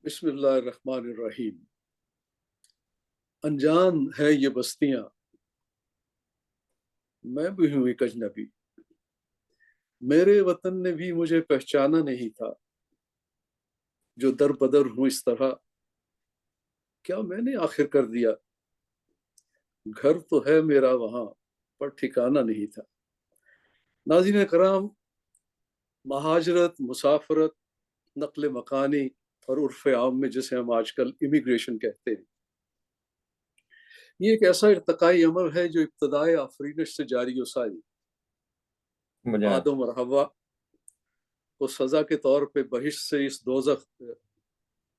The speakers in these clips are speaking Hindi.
बिस्मिल्लाहिर्रहमानिर्रहीम। अनजान है ये बस्तियां, मैं भी हूं एक अजनबी। मेरे वतन ने भी मुझे पहचाना नहीं था, जो दर बदर हूं इस तरह। क्या मैंने आखिर कर दिया? घर तो है मेरा वहां, पर ठिकाना नहीं था। नाज़रीन कराम, महाजरत, मुसाफरत, नक्ल मकानी और उर्फ आम में जिसे हम आजकल इमिग्रेशन कहते हैं, ये एक ऐसा इर्तकाई अमल है जो इब्तदाए आफरीनश से जारी सारी। मुझे आदम और हवा को सजा के तौर पे बहिश से इस दोजख,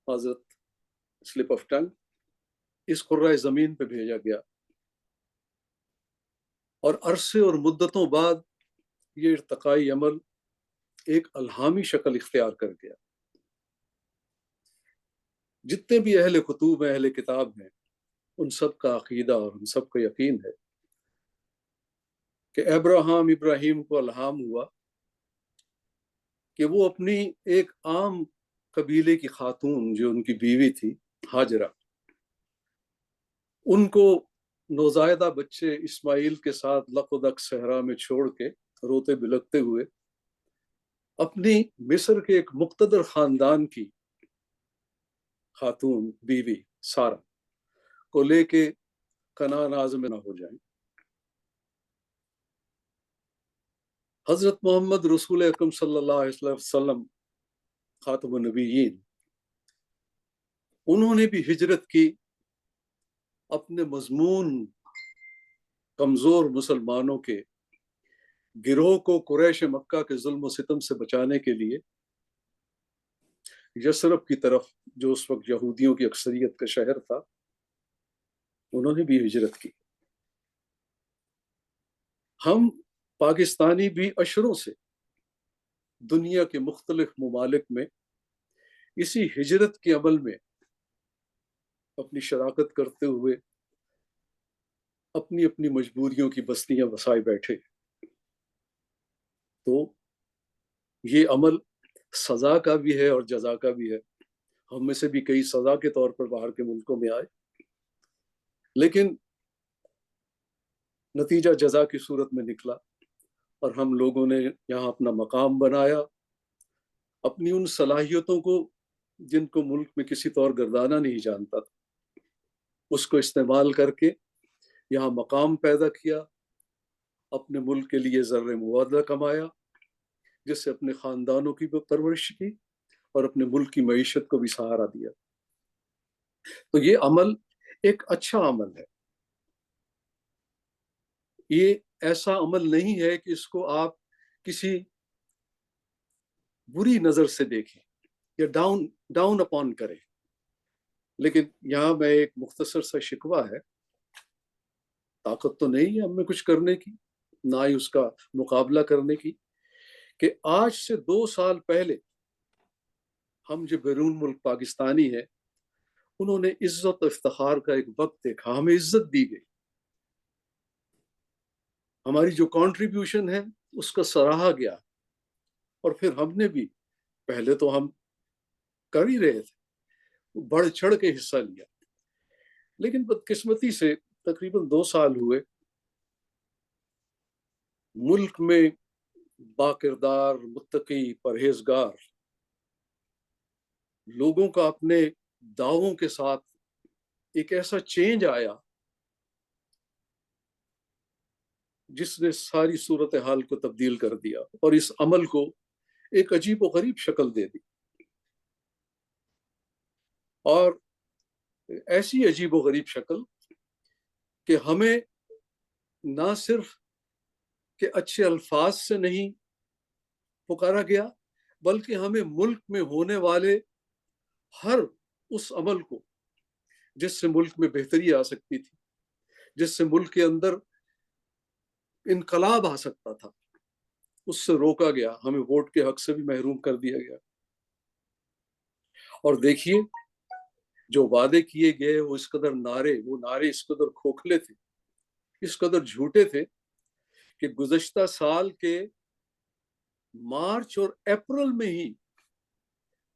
माजरत, स्लिप ऑफ टंग, इस कुर्रा जमीन पे भेजा गया और अरसे और मुद्दतों बाद ये इर्तकाई अमल एक अल्हामी शक्ल इख्तियार कर गया। जितने भी अहले कुतूब हैं, अहले किताब हैं, उन सब का अकीदा और उन सब को यकीन है कि अब्राहम इब्राहिम को अल्हाम हुआ कि वो अपनी एक आम कबीले की खातून, जो उनकी बीवी थी हाजरा, उनको नौजायदा बच्चे इस्माइल के साथ लक़दक सहरा में छोड़ के रोते बिलखते हुए अपनी मिस्र के एक मुक्तदर खानदान की खातून बीवी सारा को लेके कनान आज़म में ना हो जाए। हजरत मोहम्मद रसूल अकरम सल्लल्लाहु अलैहि वसल्लम खातमुन नबीयीन, उन्होंने भी हिजरत की अपने मजमून कमजोर मुसलमानों के गिरोह को कुरैश मक्का के जुल्म सितम से बचाने के लिए यसरब की तरफ, जो उस वक्त यहूदियों की अक्सरियत का शहर था, उन्होंने भी हिजरत की। हम पाकिस्तानी भी अशरों से दुनिया के मुख्तलिफ ममालिक में इसी हिजरत के अमल में अपनी शराकत करते हुए अपनी अपनी मजबूरियों की बस्तियां बसाए बैठे। तो ये अमल सजा का भी है और जजा का भी है। हम में से भी कई सजा के तौर पर बाहर के मुल्कों में आए, लेकिन नतीजा जजा की सूरत में निकला और हम लोगों ने यहाँ अपना मकाम बनाया, अपनी उन सलाहियतों को जिनको मुल्क में किसी तौर गर्दाना नहीं जानता था, उसको इस्तेमाल करके यहाँ मकाम पैदा किया, अपने मुल्क के लिए ज़र्र मुआवजा कमाया, जिससे अपने ख़ानदानों की भी परवरिश की और अपने मुल्क की मईशत को भी सहारा दिया। तो ये अमल एक अच्छा अमल है। ये ऐसा अमल नहीं है कि इसको आप किसी बुरी नज़र से देखें या डाउन डाउन अपॉन करें। लेकिन यहाँ मैं एक मुख्तसर सा शिकवा है, ताकत तो नहीं है हमें कुछ करने की, ना ही उसका मुकाबला करने की, कि आज से 2 साल पहले हम जो बैरून मुल्क पाकिस्तानी है, उन्होंने इज्जत इफ्तिखार का एक वक्त देखा, हमें इज्जत दी गई, हमारी जो कंट्रीब्यूशन है उसका सराहा गया, और फिर हमने भी, पहले तो हम कर ही रहे थे, बढ़ चढ़ के हिस्सा लिया। लेकिन बदकिस्मती से तकरीबन 2 साल हुए, मुल्क में बाकिरदार, मुत्तकी, परहेजगार लोगों का अपने दावों के साथ एक ऐसा चेंज आया जिसने सारी सूरत हाल को तब्दील कर दिया और इस अमल को एक अजीब व गरीब शक्ल दे दी। और ऐसी अजीब व गरीब शक्ल कि हमें ना सिर्फ के अच्छे अल्फाज से नहीं पुकारा गया, बल्कि हमें मुल्क में होने वाले हर उस अमल को, जिससे मुल्क में बेहतरी आ सकती थी, जिससे मुल्क के अंदर इनकलाब आ सकता था, उससे रोका गया, हमें वोट के हक से भी महरूम कर दिया गया। और देखिए, जो वादे किए गए वो इस कदर नारे, वो नारे इस कदर खोखले थे, इस कदर झूठे थे कि गुज़श्ता साल के मार्च और अप्रैल में ही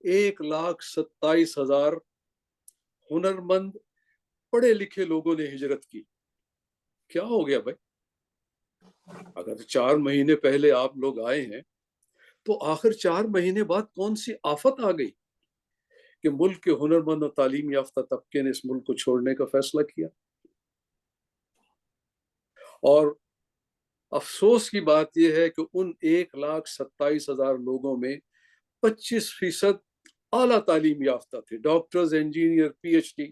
1,27,000 हुनरमंद पढ़े लिखे लोगों ने हिजरत की। क्या हो गया भाई? अगर 4 महीने पहले आप लोग आए हैं तो आखिर 4 महीने बाद कौन सी आफत आ गई कि मुल्क के हुनरमंद और तालीम याफ्ता तबके ने इस मुल्क को छोड़ने का फैसला किया? और अफसोस की बात यह है कि उन 1,27,000 लोगों में 25% आला तालीम याफ्ता थे, डॉक्टर्स, इंजीनियर, PhD।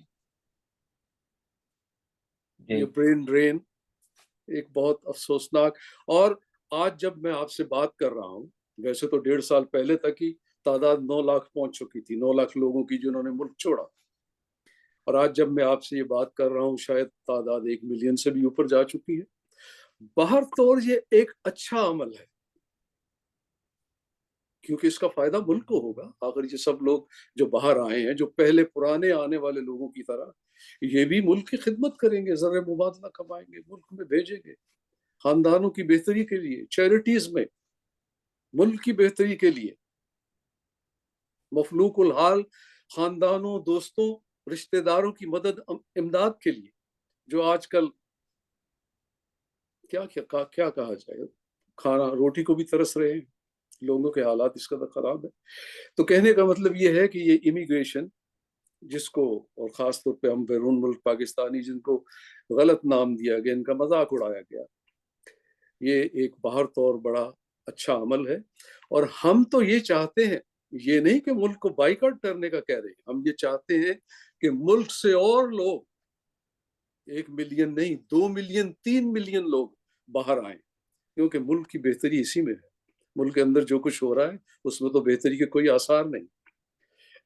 ये ब्रेन ड्रेन एक बहुत अफसोसनाक। और आज जब मैं आपसे बात कर रहा हूं, वैसे तो 1.5 साल पहले तक ही तादाद 9 लाख पहुंच चुकी थी, 9 लाख लोगों की जिन्होंने मुल्क छोड़ा। और आज जब मैं आपसे ये बात कर रहा हूं शायद तादाद 1 मिलियन से भी ऊपर जा चुकी है। बाहर तौर ये एक अच्छा अमल है क्योंकि इसका फायदा मुल्क को होगा। अगर ये सब लोग जो बाहर आए हैं, जो पहले पुराने आने वाले लोगों की तरह, ये भी मुल्क की खिदमत करेंगे, जर मुबादला कमाएंगे, मुल्क में भेजेंगे, खानदानों की बेहतरी के लिए, चैरिटीज में, मुल्क की बेहतरी के लिए, मफलूकुल हाल खानदानों, दोस्तों, रिश्तेदारों की मदद, इमदाद के लिए, जो आजकल क्या कहा जाए, खाना रोटी को भी तरस रहे हैं, लोगों के हालात इस कदर खराब है। तो कहने का मतलब ये है कि ये इमिग्रेशन जिसको, और खास तौर पे हम बैरून मुल्क पाकिस्तानी जिनको गलत नाम दिया गया, इनका मजाक उड़ाया गया, ये एक बाहर तौर बड़ा अच्छा अमल है। और हम तो ये चाहते हैं, ये नहीं कि मुल्क को बाइकआउट करने का कह रहे हैं, हम ये चाहते हैं कि मुल्क से और लोग, 1 मिलियन नहीं, 2 मिलियन, 3 मिलियन लोग बाहर आए, क्योंकि मुल्क की बेहतरी इसी में है। मुल्क के अंदर जो कुछ हो रहा है उसमें तो बेहतरी के कोई आसार नहीं,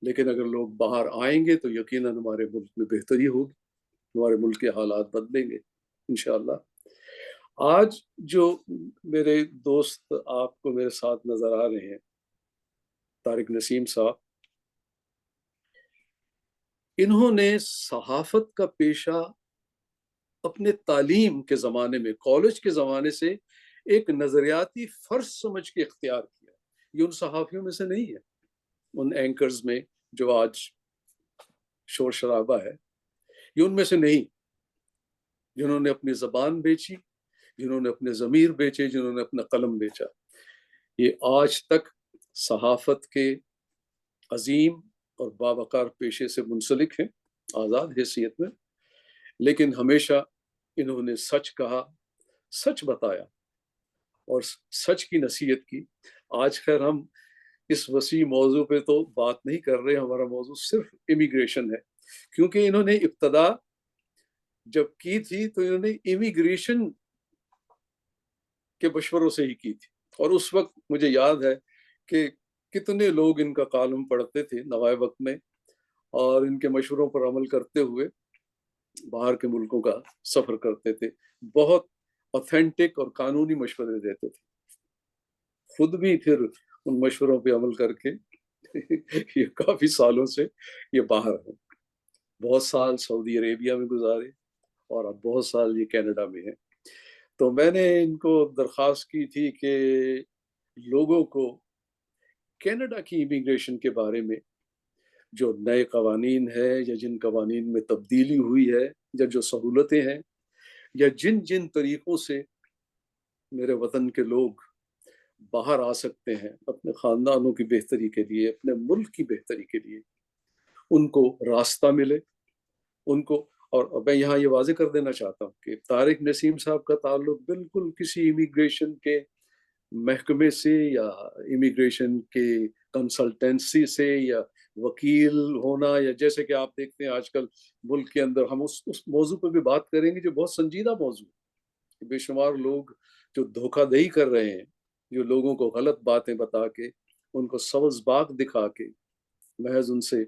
लेकिन अगर लोग बाहर आएंगे तो यकीनन हमारे मुल्क में बेहतरी होगी, हमारे मुल्क के हालात बदलेंगे इंशाअल्लाह। आज जो मेरे दोस्त आपको मेरे साथ नजर आ रहे हैं, तारिक नसीम साहब, इन्होंने सहाफत का पेशा अपने तालीम के ज़माने में, कॉलेज के ज़माने से एक नज़रियाती फ़र्ज समझ के इख्तियार किया। ये उन सहाफ़ियों में से नहीं है, उन एंकर्स में जो आज शोर शराबा है, ये उनमें से नहीं, जिन्होंने अपनी ज़बान बेची, जिन्होंने अपने ज़मीर बेचे, जिन्होंने अपना कलम बेचा। ये आज तक सहाफ़त के अजीम और बावकार पेशे से मुंसलिक हैं, आज़ाद हैसियत में, लेकिन हमेशा इन्होंने सच कहा, सच बताया और सच की नसीहत की। आज खैर हम इस वसी मौजू पे तो बात नहीं कर रहे, हमारा मौजू सिर्फ इमिग्रेशन है, क्योंकि इन्होंने इब्तदा जब की थी तो इन्होंने इमिग्रेशन के मशवरों से ही की थी। और उस वक्त मुझे याद है कि कितने लोग इनका कालम पढ़ते थे नवाए वक्त में, और इनके मशवरों पर अमल करते हुए बाहर के मुल्कों का सफर करते थे। बहुत ऑथेंटिक और कानूनी मशवरे देते थे, खुद भी फिर उन मशवरों पे अमल करके ये काफी सालों से ये बाहर है। बहुत साल सऊदी अरेबिया में गुजारे और अब बहुत साल ये कनाडा में है। तो मैंने इनको दरख्वास्त की थी कि लोगों को कनाडा की इमिग्रेशन के बारे में जो नए कवानीन है या जिन कवानीन में तब्दीली हुई है या जो सहूलतें हैं या जिन जिन तरीक़ों से मेरे वतन के लोग बाहर आ सकते हैं अपने ख़ानदानों की बेहतरी के लिए, अपने मुल्क की बेहतरी के लिए, उनको रास्ता मिले, उनको। और मैं यहाँ ये वाज़ेह कर देना चाहता हूँ कि तारिक नसीम साहब का ताल्लुक बिल्कुल किसी इमिग्रेशन के महकमे से या इमिग्रेशन के कंसल्टेंसी से या वकील होना, या जैसे कि आप देखते हैं आजकल मुल्क के अंदर, हम उस मौजू पर भी बात करेंगे जो बहुत संजीदा मौजू है। बेशुमार लोग जो धोखाधड़ी कर रहे हैं, जो लोगों को गलत बातें बता के, उनको सब्ज़ बाग दिखा के महज उनसे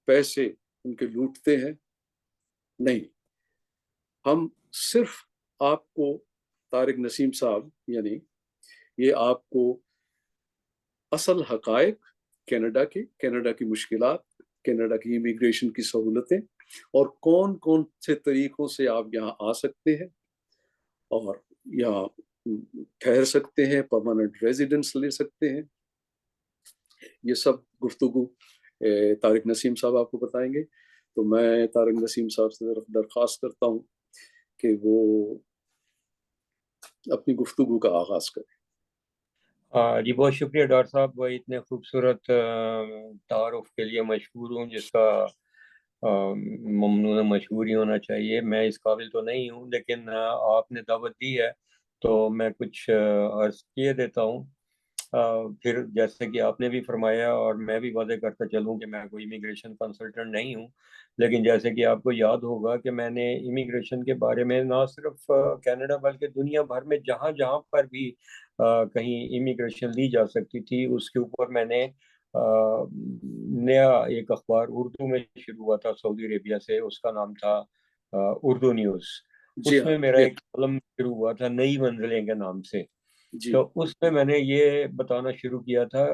पैसे उनके लूटते हैं। नहीं, हम सिर्फ आपको, तारिक नसीम साहब, यानी ये आपको असल हकायक कनाडा की मुश्किलात, कनाडा की इमिग्रेशन की सहूलतें और कौन कौन से तरीक़ों से आप यहाँ आ सकते हैं और यहाँ ठहर सकते हैं, परमानेंट रेजिडेंस ले सकते हैं, ये सब गुफ्तगू तारिक नसीम साहब आपको बताएंगे। तो मैं तारिक नसीम साहब से दरख्वास्त करता हूँ कि वो अपनी गुफ्तगू का आगाज करें। जी बहुत शुक्रिया डॉक्टर साहब, वही इतने खूबसूरत तारुफ के लिए मशहूर हूँ, जिसका ममनून मशहूर ही होना चाहिए। मैं इस काबिल तो नहीं हूँ, लेकिन आपने दावत दी है तो मैं कुछ अर्ज किए देता हूँ। फिर जैसे कि आपने भी फरमाया और मैं भी वादे करता चलूँ कि मैं कोई इमिग्रेशन कंसल्टेंट नहीं हूँ, लेकिन जैसे कि आपको याद होगा कि मैंने इमिग्रेशन के बारे में ना सिर्फ कनाडा बल्कि दुनिया भर में जहाँ जहाँ पर भी कहीं इमिग्रेशन ली जा सकती थी उसके ऊपर मैंने नया एक अखबार उर्दू में शुरू हुआ था सऊदी अरेबिया से, उसका नाम था उर्दू न्यूज़। जी हाँ, उसमें मेरा जी एक कॉलम शुरू हुआ था नई मंजिलें के नाम से। जी तो उसमें मैंने ये बताना शुरू किया था,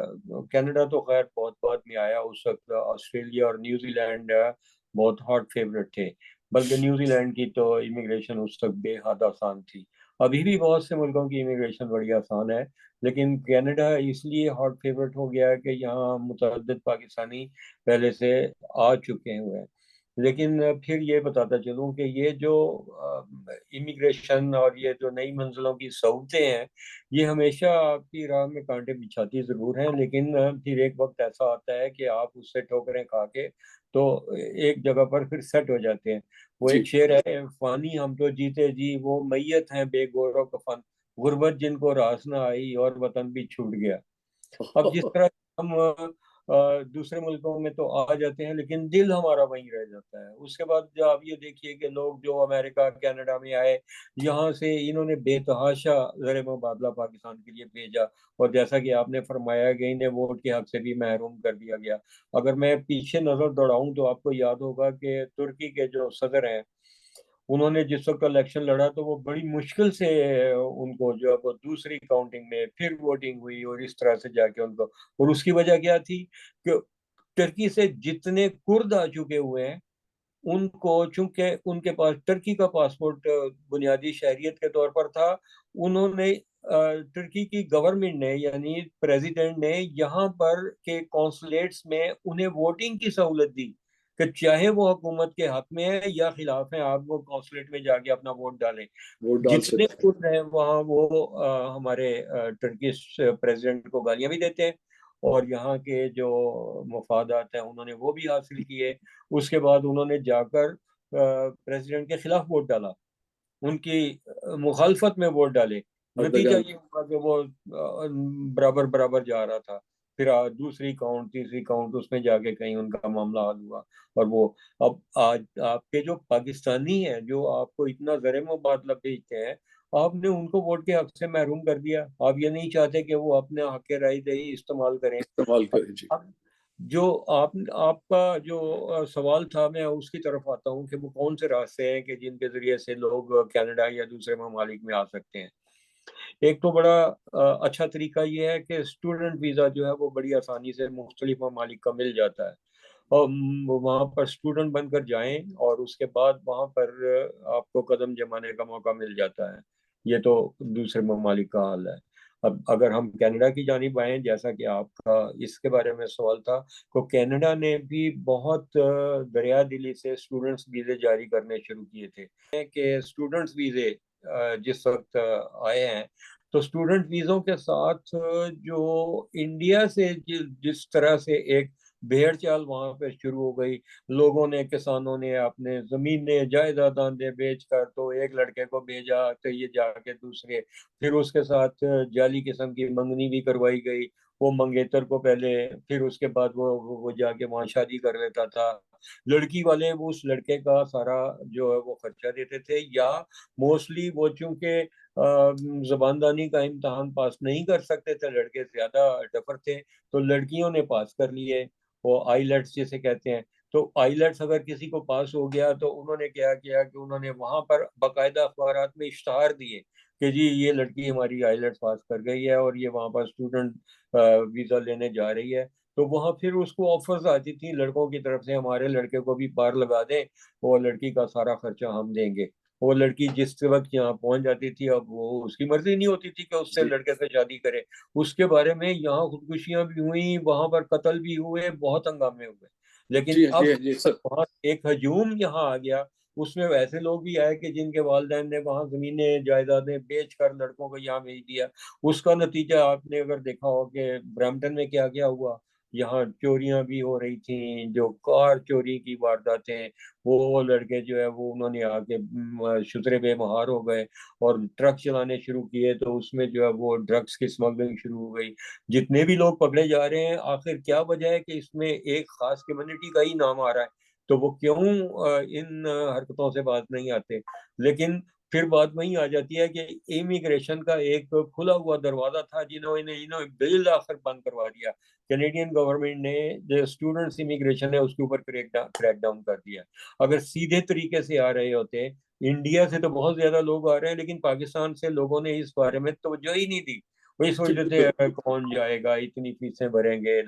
कनाडा तो खैर बहुत बाद में आया, उस वक्त ऑस्ट्रेलिया और न्यूजीलैंड बहुत हॉट फेवरेट थे। बल्कि न्यूजीलैंड की तो इमिग्रेशन उस वक्त बेहद आसान थी। अभी भी बहुत से मुल्कों की इमिग्रेशन बड़ी आसान है, लेकिन कनाडा इसलिए हॉट फेवरेट हो गया कि यहाँ मुतअद्दिद पाकिस्तानी पहले से आ चुके हुए हैं। लेकिन फिर ये बताता चलूँ कि ये जो इमिग्रेशन और ये जो नई मंजिलों की सहूलतें हैं, ये हमेशा आपकी राह में कांटे बिछाती जरूर हैं, लेकिन फिर एक वक्त ऐसा आता है कि आप उससे ठोकरें खा के तो एक जगह पर फिर सेट हो जाते हैं। वो जी। एक शेर है, फानी हम तो जीते जी, वो मैयत हैं बेगौर कफन, गुर्बत जिनको रास ना आई और वतन भी छूट गया। अब जिस तरह हम दूसरे मुल्कों में तो आ जाते हैं, लेकिन दिल हमारा वहीं रह जाता है। उसके बाद जो आप ये देखिए कि लोग जो अमेरिका कनाडा में आए, यहाँ से इन्होंने बेतहाशा ज़र मुबादला पाकिस्तान के लिए भेजा, और जैसा कि आपने फरमाया कि इन्हें वोट के हक से भी महरूम कर दिया गया। अगर मैं पीछे नजर दौड़ाऊं तो आपको याद होगा कि तुर्की के जो सदर हैं, उन्होंने जिस वक्त इलेक्शन लड़ा तो वो बड़ी मुश्किल से उनको जो है वो दूसरी काउंटिंग में फिर वोटिंग हुई, और इस तरह से जाके उनको, और उसकी वजह क्या थी कि टर्की से जितने कुर्द आ चुके हुए हैं उनको, चूंकि उनके पास टर्की का पासपोर्ट बुनियादी शहरियत के तौर पर था, उन्होंने तुर्की की गवर्नमेंट ने यानी प्रेसिडेंट ने यहाँ पर के कॉन्सुलेट्स में उन्हें वोटिंग की सहूलत दी कि चाहे वो हुकूमत के हक में है या खिलाफ है, आप वो कॉन्सुलेट में जाके अपना वोट डालें। वोट डाल जितने सकते हैं। कुर्द हैं वहाँ वो हमारे टर्किश प्रेसिडेंट को गालियां भी देते हैं, और यहाँ के जो मफादात हैं उन्होंने वो भी हासिल किए। उसके बाद उन्होंने जाकर प्रेसिडेंट के खिलाफ वोट डाला, उनकी मुखालफत में वोट डाले। नतीजा अर्दगन। ये हुआ कि वो बराबर बराबर जा रहा था। फिर दूसरी काउंट तीसरी काउंट उसमें जाके कहीं उनका मामला हल हुआ, और वो अब आज आपके जो पाकिस्तानी हैं जो आपको इतना ज़र मुबादला भेजते हैं, आपने उनको वोट के हक से महरूम कर दिया। आप ये नहीं चाहते कि वो अपने हक के राय दही इस्तेमाल करें। इस्तेमाल करें जी। अब जो आपका जो सवाल था, मैं उसकी तरफ आता हूँ कि वो कौन से रास्ते हैं कि जिनके जरिए से लोग कनाडा या दूसरे ममालिक में आ सकते हैं। एक तो बड़ा अच्छा तरीका ये है कि स्टूडेंट वीज़ा जो है वो बड़ी आसानी से मुख्तलिफ ममालिक का मिल जाता है, और वहाँ पर स्टूडेंट बनकर जाएं और उसके बाद वहाँ पर आपको कदम जमाने का मौका मिल जाता है। ये तो दूसरे ममालिक का हाल है। अब अगर हम कनाडा की जानिब आए, जैसा कि आपका इसके बारे में सवाल था, तो कनाडा ने भी बहुत दरिया दिली से स्टूडेंट्स वीज़े जारी करने शुरू किए थे कि स्टूडेंट्स वीज़े जिस वक्त आए हैं, तो स्टूडेंट वीज़ों के साथ जो इंडिया से जिस तरह से एक भेड़ चाल वहां पे शुरू हो गई, लोगों ने, किसानों ने अपने जमीनें जायदादें बेच कर तो एक लड़के को भेजा तो ये जाके दूसरे, फिर उसके साथ जाली किस्म की मंगनी भी करवाई गई। वो मंगेतर को पहले, फिर उसके बाद वो जाके वहां शादी कर लेता था। लड़की वाले वो उस लड़के का सारा जो है वो खर्चा देते थे, या मोस्टली वो चूंकि जबानदानी का इम्तहान पास नहीं कर सकते थे, लड़के ज्यादा डफर थे, तो लड़कियों ने पास कर लिए, वो आईलेट्स जिसे कहते हैं। तो आईलेट्स अगर किसी को पास हो गया तो उन्होंने क्या किया कि उन्होंने वहां पर बाकायदा अखबारात में इश्तहार दिए कि जी ये लड़की हमारी आईलेट्स पास कर गई है और ये वहां पर स्टूडेंट वीजा लेने जा रही है। तो वहां फिर उसको ऑफर्स आती थी लड़कों की तरफ से, हमारे लड़के को भी पार लगा दें और लड़की का सारा खर्चा हम देंगे। वो लड़की जिस वक्त यहाँ पहुंच जाती थी, अब वो उसकी मर्जी नहीं होती थी कि उससे जी लड़के से शादी करे। उसके बारे में यहाँ खुदकुशियां भी हुई, वहां पर कत्ल भी हुए, बहुत हंगामे हुए। लेकिन जी अब जी जी सर। वहाँ एक हजूम यहाँ आ गया, उसमें वैसे लोग भी आए कि जिनके वालिदैन ने वहाँ जमीनें जायदादें बेच कर लड़कों को यहाँ भेज दिया। उसका नतीजा आपने अगर देखा हो कि ब्रैम्पटन में क्या क्या हुआ। यहाँ चोरियां भी हो रही थी, जो कार चोरी की वारदातें, वो लड़के जो है वो उन्होंने आके शुतरे बेमहार हो गए और ट्रक चलाने शुरू किए, तो उसमें जो है वो ड्रग्स की स्मगलिंग शुरू हो गई। जितने भी लोग पकड़े जा रहे हैं, आखिर क्या वजह है कि इसमें एक खास कम्युनिटी का ही नाम आ रहा है, तो वो क्यों इन हरकतों से बात नहीं आते। लेकिन फिर बात वही आ जाती है कि इमिग्रेशन का एक खुला हुआ दरवाजा था, जिन्होंने इन्होंने बिल आखिर बंद करवा दिया। कैनेडियन गवर्नमेंट ने जो स्टूडेंट्स इमिग्रेशन है उसके ऊपर क्रैक डाउन कर दिया। अगर सीधे तरीके से आ रहे होते, इंडिया से तो बहुत ज्यादा लोग आ रहे हैं, लेकिन पाकिस्तान से लोगों ने इस बारे में तवज्जो ही नहीं दी। वही जी सोचते थे बिल्कुल। कौन जाएगा, इतनी फीसें भरेंगे,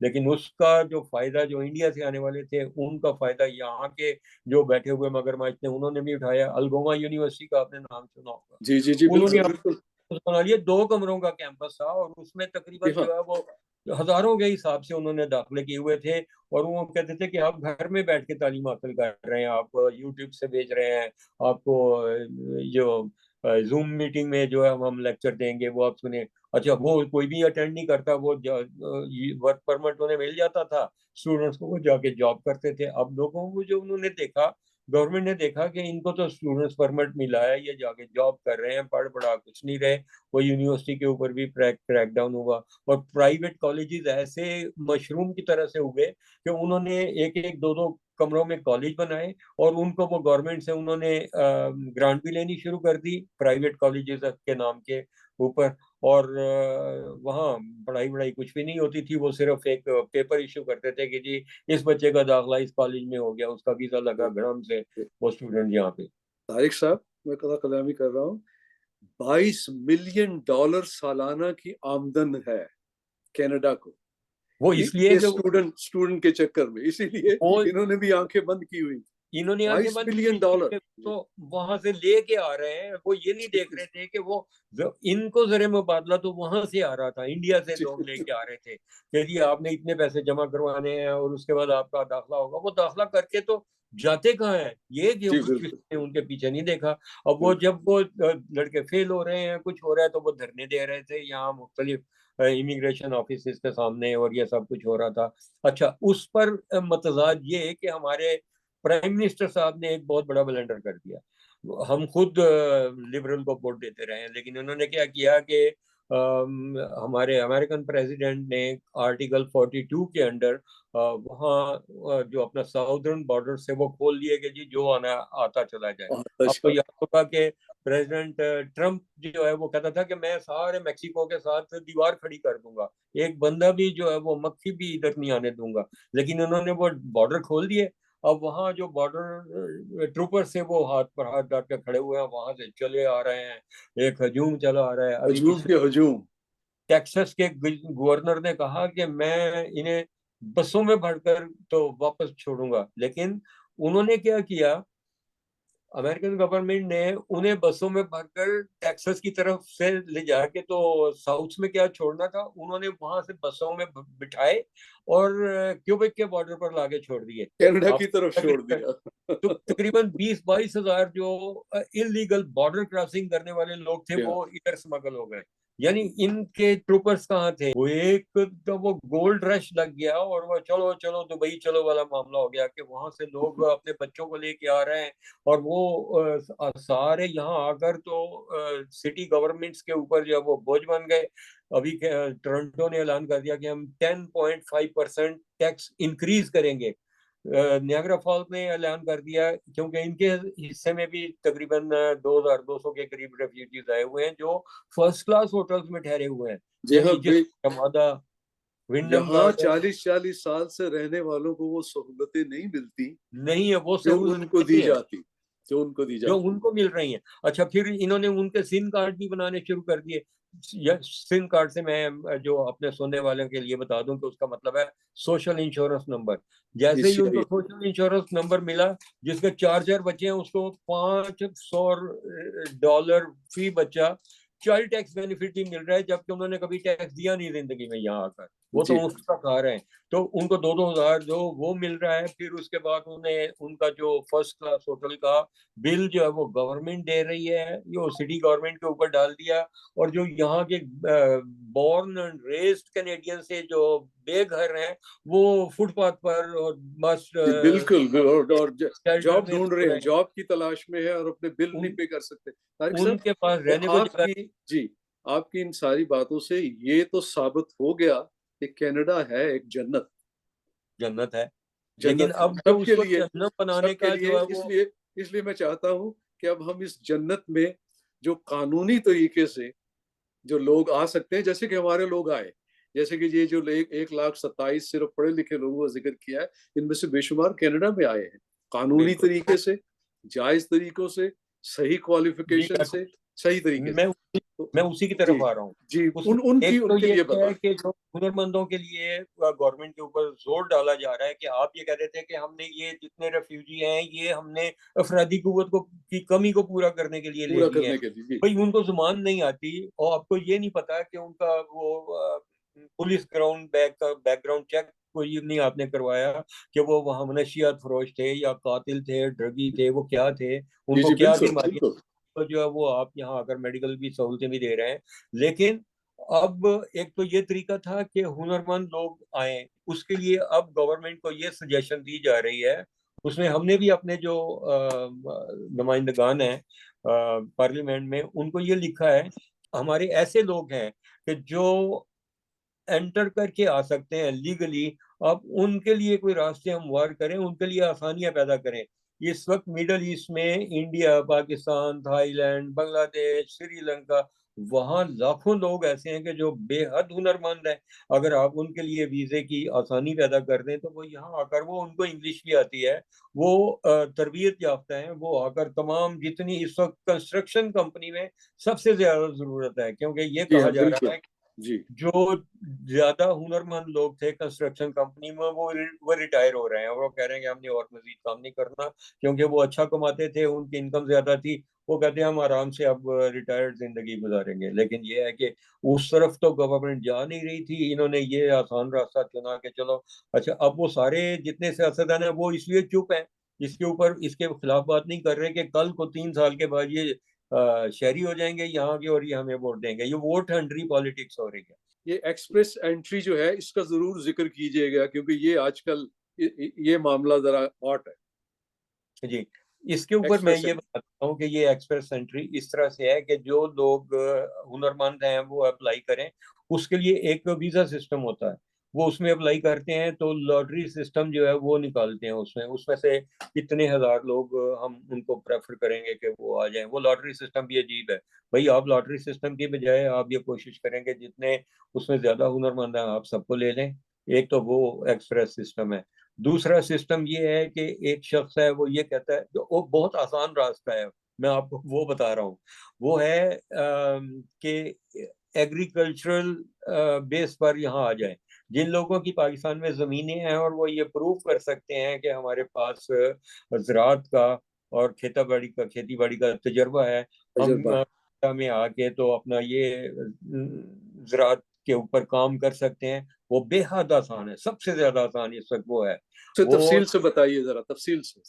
लेकिन उसका जो फायदा जो इंडिया से आने वाले थे, उनका फायदा यहाँ के जो बैठे हुए मगरमच्छ थे उन्होंने भी उठाया। अलगोमा यूनिवर्सिटी का आपने नाम सुना होगा। जी जी जी उन्होंने बिल्कुल बिल्कुल। बना लिए, 2 कमरों का कैंपस था और उसमें जी तकरीबन हाँ। जो है वो हजारों के हिसाब से उन्होंने दाखिले किए हुए थे। और वो कहते थे कि आप घर में बैठ के तालीम हासिल कर रहे हैं, आप यूट्यूब से भेज रहे हैं, आपको जो जूम मीटिंग में जो है हम लेक्चर देंगे वो आप सुने। अच्छा, वो कोई भी अटेंड नहीं करता, वो वर्क परमिट उन्हें मिल जाता था स्टूडेंट्स को, वो जाके जॉब करते थे। अब लोगों को जो उन्होंने देखा, गवर्नमेंट ने देखा कि इनको तो स्टूडेंट्स परमिट मिला है, ये जाके जॉब कर रहे हैं, पढ़ पढ़ा कुछ नहीं रहे, वो यूनिवर्सिटी के ऊपर भी क्रैकडाउन हुआ। और प्राइवेट कॉलेजेस ऐसे मशरूम की तरह से हुए कि उन्होंने एक एक दो दो कमरों में कॉलेज बनाए, और उनको वो गवर्नमेंट से उन्होंने ग्रांट भी लेनी शुरू कर दी प्राइवेट कॉलेजेस के नाम के ऊपर। और वहाँ पढ़ाई वढ़ाई कुछ भी नहीं होती थी, वो सिर्फ एक पेपर इशू करते थे कि जी इस बच्चे का दाखला इस कॉलेज में हो गया, उसका वीजा लगा गड़म से, वो स्टूडेंट यहाँ पे। तारिक साहब, मैं कथा कलामी कर रहा हूँ। $22 मिलियन सालाना की आमदन है कनाडा को, वो इसलिए ये कि स्टूडेंट स्टूडेंट के चक्कर में, इसीलिए वो इन्होंने भी आंखें बंद की हुई। इन्होंने आंखें बाईस बंद बिलियन की डॉलर कि तो वहां से लेके आ रहे हैं, वो ये नहीं देख रहे थे कि वो इनको जरे मुबादला तो वहां से आ रहा था, इंडिया से लोग लेके आ रहे थे कि जी आपने इतने पैसे जमा करवाने हैं और उसके बाद आपका दाखला होगा। वो दाखला करके तो जाते कहाँ हैं, ये जी किसी बिल्कुल ने उनके पीछे नहीं देखा। अब वो बिल्कुल। जब वो लड़के फेल हो रहे हैं, कुछ हो रहा है, तो वो धरने दे रहे थे यहाँ मुख्तलिफ इमिग्रेशन ऑफिस के सामने, और ये सब कुछ हो रहा था। अच्छा, उस पर मतजाद ये कि हमारे प्राइम मिनिस्टर साहब ने एक बहुत बड़ा ब्लंडर कर दिया। हम खुद लिबरल को वोट देते रहे हैं, लेकिन उन्होंने क्या किया कि हमारे अमेरिकन प्रेसिडेंट ने आर्टिकल 42 के अंडर वहाँ जो अपना साउदर्न बॉर्डर से वो खोल दिए कि जी जो आना आता चला जाए। आपको अच्छा। याद होगा कि प्रेसिडेंट ट्रम्प जो है वो कहता था कि मैं सारे मेक्सिको के साथ दीवार खड़ी कर दूंगा, एक बंदा भी जो है वो मक्खी भी इधर नहीं आने दूंगा। लेकिन उन्होंने वो बॉर्डर खोल दिए। अब वहाँ जो बॉर्डर ट्रूपर से वो हाथ पर हाथ डाल के खड़े हुए हैं, वहां से चले आ रहे हैं, एक हजूम चला आ रहा है। अभी हजूम पिछले के हजूम। टेक्सास के गवर्नर ने कहा कि मैं इन्हें बसों में भरकर तो वापस छोड़ूंगा, लेकिन उन्होंने क्या किया, अमेरिकन गवर्नमेंट ने उन्हें बसों में भरकर टेक्सास की तरफ से ले जाके तो साउथ में क्या छोड़ना था, उन्होंने वहां से बसों में बिठाए और क्यूबेक के बॉर्डर पर लाके छोड़ दिए। कनाडा आप की तरफ छोड़ दिया। तो तकरीबन 20-22 हजार जो इलीगल बॉर्डर क्रॉसिंग करने वाले लोग थे, या, वो इधर स्मगल हो गए। यानी इनके ट्रूपर्स कहाँ थे, वो एक तो वो गोल्ड रश लग गया और वो चलो चलो दुबई चलो वाला मामला हो गया कि वहां से लोग अपने बच्चों को लेके आ रहे हैं। और वो सारे यहाँ आकर तो सिटी गवर्नमेंट्स के ऊपर जो है वो बोझ बन गए। अभी टोरंटो ने ऐलान कर दिया कि हम 10.5% टैक्स इंक्रीज करेंगे। नियाग्रा फॉल्स ने ऐलान कर दिया, क्योंकि इनके हिस्से में भी तकरीबन 2200 के करीब रेफ्यूजीज आए हुए हैं जो फर्स्ट क्लास होटल्स में ठहरे हुए हैं। जी हाँ यानी जिस रमादा, विंडम यहाँ गार्डन 40-40 साल से रहने वालों को वो सहूलतें नहीं मिलती नहीं है, वो जो सहूलत उनको दी नहीं है। जाती। जो उनको दी जो जाती उनको मिल रही हैं। अच्छा, फिर इन्होंने उनके सिम कार्ड भी बनाने शुरू कर दिए। सिम कार्ड से मैं जो अपने सुनने वालों के लिए बता दूं कि उसका मतलब है सोशल इंश्योरेंस नंबर। है। जैसे ही इससे उनको सोशल इंश्योरेंस नंबर मिला, जिसके 4 बच्चे हैं, उसको $500 फी बच्चा चाइल्ड टैक्स बेनिफिट ही मिल रहा है, जबकि उन्होंने कभी टैक्स दिया नहीं जिंदगी में यहाँ आकर। वो तो जी उसका खा रहे हैं, तो उनको 2-2 हजार जो वो मिल रहा है। फिर उसके बाद उन्हें उनका जो फर्स्ट क्लास होटल का बिल जो है वो गवर्नमेंट दे रही है, ये सिटी गवर्नमेंट के ऊपर डाल दिया। और जो यहाँ के बॉर्न एंड रेस्ड कैनेडियन से जो बेघर हैं, वो फुटपाथ पर और बस जी बिल्कुल। और शेल्टर जॉब में ढूंढ सो रहे हैं, रहे हैं। जॉब की तलाश में है और अपने बिल नहीं उन पे कर सकते। तारिक साहब, उनके पास ये रहने को जगह। आपकी, जी, आपकी इन सारी बातों से ये तो साबित हो गया कि कनाडा है एक जन्नत। जन्नत है, लेकिन जन्नत है अब जो सबके उसको लिए, जन्नत बनाने सबके का लिए। जो है वो इसलिए इसलिए मैं चाहता हूं कि अब हम इस जन्नत में जो कानूनी तरीके से जो लोग आ सकते हैं, जैसे कि हमारे लोग आए, जैसे कि ये जो 1,27,000 सिर्फ पढ़े लिखे लोगों का जिक्र किया है, इनमें से बेशुमार कनाडा में आए हैं कानूनी बिल्कुल। तरीके से, जायज तरीकों से, सही जी, क्वालिफिकेशन से, सही तरीके से। मैं तो मैं उसी की जी तरफ आ रहा हूँ। जी, उसमें उनकी एक तो उनके ये लिए है बताएं। कि जो हुनरमंदों के लिए गवर्नमेंट के ऊपर जोर डाला जा रहा है कि आप ये कह रहे थे कि हमने ये जितने रेफ्यूजी हैं, ये हमने अफरादी कुव्वत को की कमी को पूरा करने के लिए ले पूरा लिए हैं। करने के लिए। जी भाई, उनको जुबान नहीं आती और आपको ये नहीं पता कि उनका वो पुलिस ग्राउंड बैकग्राउंड चेक कोई नहीं आपने करवाया कि वो वहाँ मनशियात फरोश थे या कातिल थे, ड्रगी थे, वो क्या थे, जी उनको जी क्या बिल्कुल बीमारी, बिल्कुल। तो जो है वो आप यहाँ आकर मेडिकल भी सहूलतें भी दे रहे हैं। लेकिन अब एक तो ये तरीका था कि हुनरमंद लोग आए, उसके लिए अब गवर्नमेंट को ये सजेशन दी जा रही है। उसमें हमने भी अपने जो नुमाइंदगान हैं पार्लियामेंट में, उनको ये लिखा है, हमारे ऐसे लोग हैं कि जो एंटर करके आ सकते हैं लीगली। अब उनके लिए कोई रास्ते हमवार करें, उनके लिए आसानियां पैदा करें। इस वक्त मिडल ईस्ट में इंडिया, पाकिस्तान, थाईलैंड, बांग्लादेश, श्रीलंका, वहाँ लाखों लोग ऐसे हैं कि जो बेहद हुनरमंद हैं। अगर आप उनके लिए वीजे की आसानी पैदा कर दें तो वो यहाँ आकर, वो उनको इंग्लिश भी आती है, वो तरबियत याफ्ता हैं, वो आकर तमाम जितनी इस वक्त कंस्ट्रक्शन कंपनी में सबसे ज्यादा जरूरत है, क्योंकि ये जी कहा हाँ जा रहा बिल्कुल। है जी जो ज्यादा हुनरमंद लोग थे कंस्ट्रक्शन कंपनी में, वो रिटायर हो रहे हैं। वो कह रहे हैं कि हमने और मजीद काम नहीं करना, क्योंकि वो अच्छा कमाते थे, उनकी इनकम ज्यादा थी। वो कहते हैं हम आराम से अब रिटायर्ड जिंदगी गुजारेंगे। लेकिन ये है कि उस तरफ तो गवर्नमेंट जा नहीं रही थी, इन्होंने ये आसान रास्ता चुना कि चलो। अच्छा, अब वो सारे जितने सियासतदान हैं वो इसलिए चुप हैं, इसके ऊपर इसके खिलाफ बात नहीं कर रहे कि कल को 3 साल के बाद ये शहरी हो जाएंगे यहाँ के और ये हमें वोट देंगे। ये वोट हंड्री पॉलिटिक्स हो रही है। ये एक्सप्रेस एंट्री जो है इसका जरूर जिक्र कीजिएगा, क्योंकि ये आजकल ये मामला जरा हॉट है। जी, इसके ऊपर मैं एक्सप्रेस ये एंट्री। बताता हूँ कि ये एक्सप्रेस एंट्री इस तरह से है कि जो लोग हुनरमंद हैं वो अप्लाई करें। उसके लिए एक वीजा सिस्टम होता है, वो उसमें अप्लाई करते हैं तो लॉटरी सिस्टम जो है वो निकालते हैं। उसमें उसमें से कितने हजार लोग हम उनको प्रेफर करेंगे कि वो आ जाएं। वो लॉटरी सिस्टम भी अजीब है। भाई, आप लॉटरी सिस्टम की बजाय आप ये कोशिश करेंगे जितने उसमें ज्यादा हुनरमंद हैं आप सबको ले लें। एक तो वो एक्सप्रेस सिस्टम है। दूसरा सिस्टम ये है कि एक शख्स है, वो ये कहता है, जो वो बहुत आसान रास्ता है, मैं आपको वो बता रहा हूँ। वो है कि एग्रीकल्चरल बेस पर यहाँ आ जाए। जिन लोगों की पाकिस्तान में ज़मीनें हैं और वो ये प्रूव कर सकते हैं कि हमारे पास ज़राअत का और खेती बाड़ी का तजर्बा है, हम तजर्बा है। में आके तो अपना ये ज़राअत के ऊपर काम कर सकते हैं। वो बेहद आसान है, सबसे ज्यादा आसान इस वक्त वो है। तो वो तफसील से बताइए, जरा तफसील से।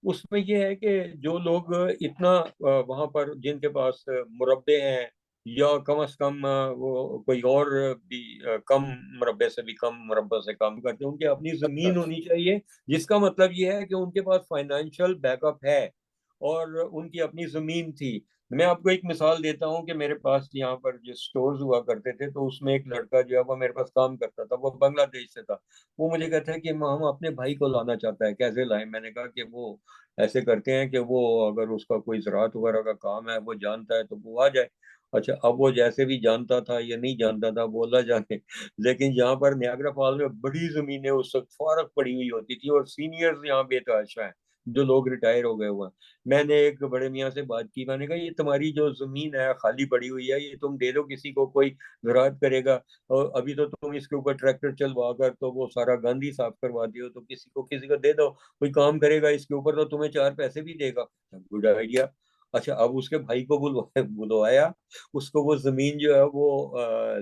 उसमें ये है कि जो लोग इतना वहां पर जिनके पास मुरब्बे हैं, या कम से कम वो कोई और भी कम मुरब्बे से भी कम मुरब्बे से कम करते हैं, उनकी अपनी अच्छा जमीन होनी चाहिए। जिसका मतलब ये है कि उनके पास फाइनेंशियल बैकअप है और उनकी अपनी जमीन थी। मैं आपको एक मिसाल देता हूँ कि मेरे पास यहाँ पर जो स्टोर्स हुआ करते थे, तो उसमें एक लड़का जो है वो मेरे पास काम करता था, वो बांग्लादेश से था। वो मुझे कहता है कि हम अपने भाई को लाना चाहता है, कैसे लाए? मैंने कहा कि वो ऐसे करते हैं कि वो अगर उसका कोई ज़राअत वगैरह का काम है, वो जानता है, तो वो आ जाए। अच्छा, अब वो जैसे भी जानता था या नहीं जानता था, बोला जाने। लेकिन यहाँ पर नियाग्रा फॉल में बड़ी जमीनें उस वक्त फारक पड़ी हुई होती थी और सीनियर्स यहाँ बेतहाशा हैं। जो लोग रिटायर हो गए हुए हैं। मैंने एक बड़े मियाँ से बात की, मैंने कहा ये तुम्हारी जो जमीन है खाली पड़ी हुई है, ये तुम दे दो किसी को, कोई ज़राअत करेगा, और अभी तो तुम इसके ऊपर ट्रैक्टर चलवा कर तो वो सारा गंद ही साफ करवा दियो, तो किसी को दे दो, कोई काम करेगा इसके ऊपर तो तुम्हें 4 पैसे भी देगा। Good idea. अच्छा, अब उसके भाई को बुलवाया, उसको वो जमीन जो है वो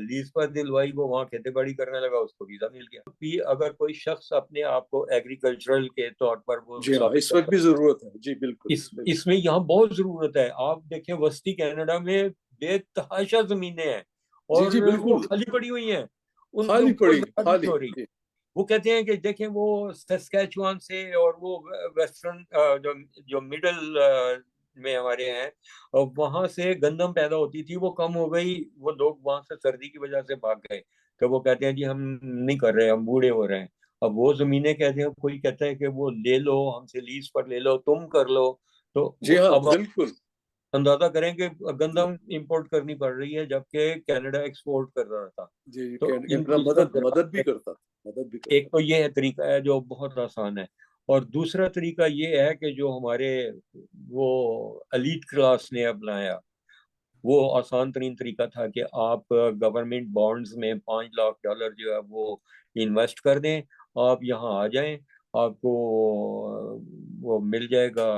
लीज पर दिलवाई, वो वहाँ खेती बाड़ी करने लगा, उसको वीजा मिल गया। भी अगर कोई शख्स अपने आप को एग्रीकल्चरल के तौर पर वो जी हाँ, साबित इस वक्त करता भी जरूरत है जी, बिल्कुल है, बिल्कुल। इसमें यहाँ बहुत जरूरत है। आप देखें वस्ती कनाडा में बेतहाशा जमीनें हैं जी और जी वो बिल्कुल, खाली पड़ी हुई हैं, उनके खाली ऊपर पड़ी ज़राअत नहीं खाली हो रही। जी। वो कहते हैं कि देखें वो सस्कैचुआन से और वो वेस्टर्न जो जो मिडल में हमारे हैं, वहां से गंदम पैदा होती थी, वो कम हो गई, वो लोग वहां से सर्दी की वजह से भाग गए। तो वो कहते हैं जी हम नहीं कर रहे, हम बूढ़े हो रहे हैं। अब वो जमीनें कहते हैं, कोई कहता है कि वो ले लो हमसे, लीज पर ले लो, तुम कर लो। तो जी हाँ अब आप बिल्कुल। अंदाजा करें कि गंदम इंपोर्ट करनी पड़ रही है, जबकि कनाडा एक्सपोर्ट कर रहा था। जी जी, तो इन कनाडा चीजों मदद का मदद भी जरा, करता था, मदद भी एक करता तो ये है तरीका है जो बहुत आसान है, और दूसरा तरीका ये है कि जो हमारे वो एलीट क्लास ने अपनाया, वो आसान तरीन तरीका था कि आप गवर्नमेंट बॉन्ड्स में $5 लाख जो है वो इन्वेस्ट कर दें, आप यहाँ आ जाएं, आपको वो मिल जाएगा,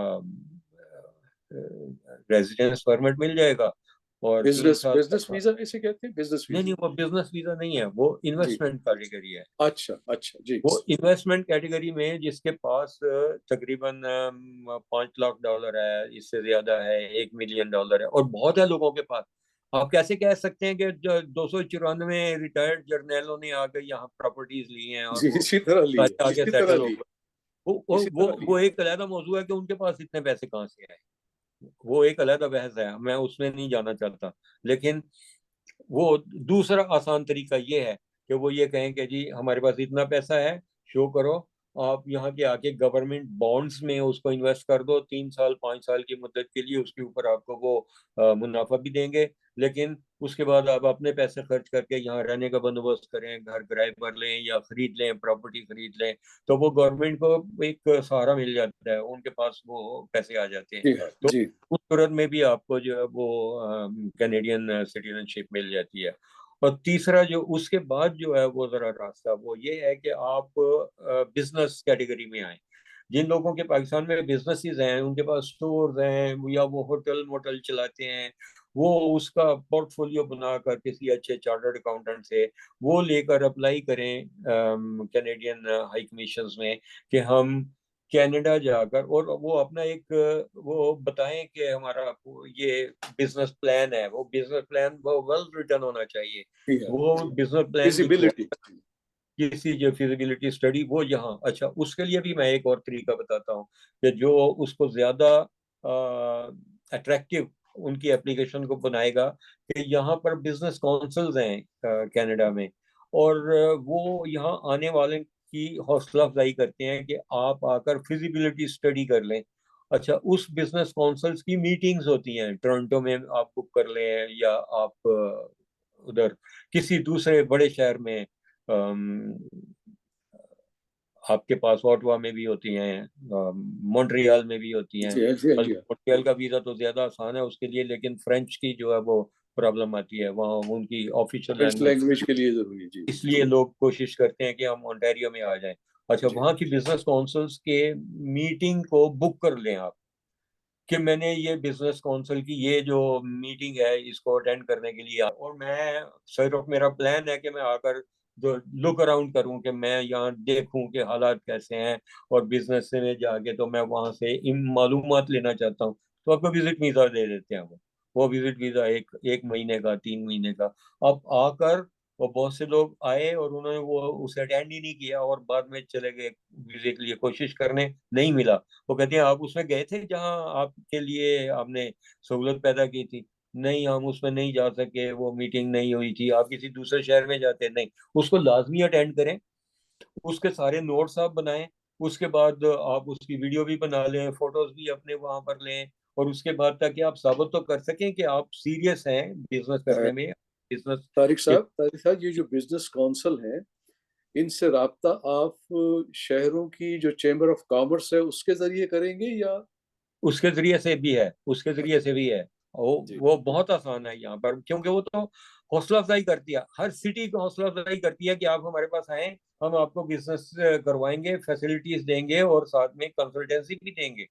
रेजिडेंस परमिट मिल जाएगा, और तीन बिजनेस साल बिजनेस तक। वीजा इसे कहते हैं, बिजनेस नहीं वीजा। नहीं, वो बिजनेस वीजा नहीं है, वो जी, इन्वेस्टमेंट कैटेगरी है। अच्छा अच्छा जी। वो इन्वेस्टमेंट कैटेगरी में जिसके पास तकरीबन $5 लाख है, इससे ज्यादा है, $1 मिलियन है, और बहुत है लोगों के पास। आप कैसे कह सकते हैं कि 294 रिटायर्ड जर्नैलों ने आकर यहाँ प्रॉपर्टीज ली हैं और जी वो इसी तरह लिए, सारे आके इसी तरह सेटल हो लिए, गए? वो वो इसी वो तरह लिए। वो एक अलग मौजू है कि उनके पास इतने पैसे कहाँ से आए, वो एक अलग बहस है, मैं उसमें नहीं जाना चाहता। लेकिन वो दूसरा आसान तरीका ये है कि वो ये कहें कि जी हमारे पास इतना पैसा है, शो करो, आप यहाँ के आके गवर्नमेंट बॉन्ड्स में उसको इन्वेस्ट कर दो, 3 साल 5 साल की मुद्दत के लिए, उसके ऊपर आपको वो मुनाफा भी देंगे, लेकिन उसके बाद आप अपने पैसे खर्च करके यहाँ रहने का बंदोबस्त करें, घर किराए पर लें या खरीद लें, प्रॉपर्टी खरीद लें, तो वो गवर्नमेंट को एक सहारा मिल जाता है, उनके पास वो पैसे आ जाते हैं। जी हाँ तो जी। उस सूरत में भी आपको जो है वो कैनेडियन सिटीजनशिप मिल जाती है। और तीसरा जो उसके बाद जो है वो जरा रास्ता वो ये है कि आप बिजनेस कैटेगरी में आए। जिन लोगों के पाकिस्तान में बिजनेसेस हैं, उनके पास स्टोर्स हैं या वो होटल मोटल चलाते हैं, वो उसका पोर्टफोलियो बनाकर किसी अच्छे चार्टर्ड अकाउंटेंट से वो लेकर अप्लाई करें कैनेडियन हाई कमीशन में, कि हम कनाडा जाकर, और वो अपना एक वो बताएं कि हमारा ये बिजनेस प्लान है, वो बिजनेस प्लान वो वेल रिटन होना चाहिए, जी हाँ वो जी। Business plan feasibility. किसी जो फिजिबिलिटी स्टडी वो यहाँ। अच्छा, उसके लिए भी मैं एक और तरीका बताता हूँ कि जो उसको ज्यादा अट्रैक्टिव उनकी एप्लीकेशन को बनाएगा, कि यहाँ पर बिजनेस काउंसिल्स हैं कनाडा में, और वो यहाँ आने वाले की हौसला अफजाई करते हैं कि आप आकर फिजिबिलिटी स्टडी कर लें। अच्छा, उस बिजनेस काउंसिल्स की मीटिंग्स होती हैं, टोरंटो में आप बुक कर लें, या आप उधर किसी दूसरे बड़े शहर में, अम, आपके पास ऑटवा में भी होती हैं, मॉन्ट्रियल में भी होती हैं। जी हाँ जी हाँ जी बल्कि हाँ। मॉन्ट्रियल का वीज़ा तो ज़्यादा आसान है उसके लिए, लेकिन फ्रेंच की जो है वो प्रॉब्लम आती है, वहाँ उनकी ऑफिशियल फ्रेंच लैंग्वेज, लैंग्वेज के लिए जरूरी है जी। इसलिए लोग कोशिश करते हैं कि हम ओंटारियो में आ जाएं। अच्छा, जी वहाँ की बिजनेस काउंसिल्स के मीटिंग को बुक कर लें आप, कि मैंने ये बिजनेस काउंसिल की ये जो मीटिंग है इसको अटेंड करने के लिए और मैं सिर्फ मेरा प्लान है कि मैं आकर जो लुक अराउंड करूं, कि मैं यहाँ देखूं कि हालात कैसे हैं, और बिजनेस से में जाके तो मैं वहां से इन मालूमात लेना चाहता हूँ, तो आपको विजिट वीजा दे देते हैं वो विजिट वीजा एक एक महीने का, 3 महीने का। आप आकर, और बहुत से लोग आए और उन्होंने वो उसे अटेंड ही नहीं किया और बाद में चले गए वीजे के लिए कोशिश करने, नहीं मिला। वो कहते हैं आप उसमें गए थे जहां आपके लिए आपने सहूलत पैदा की थी? नहीं, हम उसमें नहीं जा सके, वो मीटिंग नहीं हुई थी। आप किसी दूसरे शहर में जाते? नहीं। उसको लाजमी अटेंड करें, उसके सारे नोट्स आप बनाएं, उसके बाद आप उसकी वीडियो भी बना लें, फोटोज भी अपने वहां पर लें, और उसके बाद ताकि आप साबित तो कर सकें कि आप सीरियस हैं बिजनेस हाँ। करने में, बिजनेस तारिक के। साहब, तारिक साहब, ये जो बिजनेस काउंसिल है, इनसे राब्ता आप शहरों की जो चैम्बर ऑफ कॉमर्स है उसके जरिए करेंगे या? उसके जरिए से भी है, उसके जरिए से भी है। जी वो बहुत आसान है यहाँ पर, क्योंकि वो तो हौसला अफजाई करती है, हर सिटी को हौसला अफजाई करती है कि आप हमारे पास आए, हम आपको बिजनेस करवाएंगे, फैसिलिटीज देंगे और साथ में कंसल्टेंसी भी देंगे।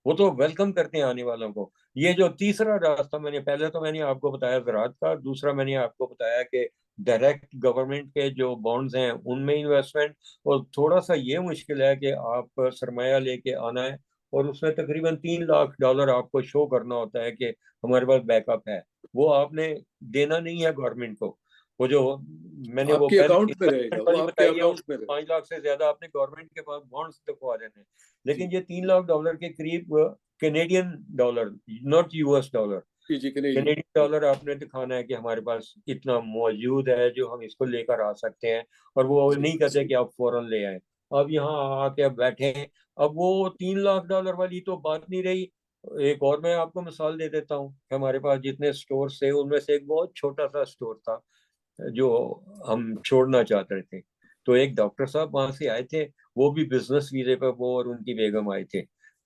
वो तो वेलकम करते हैं आने वालों को। ये जो तीसरा रास्ता, मैंने पहले तो मैंने आपको बताया ज़राअत का, दूसरा मैंने आपको बताया कि डायरेक्ट गवर्नमेंट के जो बॉन्ड्स हैं उनमें इन्वेस्टमेंट। और थोड़ा सा ये मुश्किल है कि आप सरमाया लेके आना है और उसमें तकरीबन $3 लाख आपको शो करना होता है कि हमारे पास बैकअप है। वो आपने देना नहीं है गवर्नमेंट को। वो जो मैंने वो आपके पहले अकाउंट में रहेगा, इन्वेस्टमेंट वो वाली आपके बताई है, अकाउंट में उसमें रहेगा। 5 लाख से ज्यादा आपने गवर्नमेंट के पास बॉन्ड्स दिखवा देने। जी लेकिन ये $3 लाख के करीब Canadian dollar, not US dollar, जी जी, कैनेडियन। कैनेडियन डॉलर आपने दिखाना है कि हमारे पास इतना मौजूद है जो हम इसको लेकर आ सकते हैं। और वो जी नहीं कहते कि आप फौरन ले आए। अब यहाँ आके अब बैठे। अब वो $3 लाख वाली तो बात नहीं रही। एक और मैं आपको मिसाल दे देता हूँ कि हमारे पास जितने स्टोर थे उनमें से एक बहुत छोटा सा स्टोर था जो हम छोड़ना चाहते थे। तो एक डॉक्टर साहब वहां से आए थे, वो भी बिजनेस वीजे पर, वो और उनकी बेगम आए थे।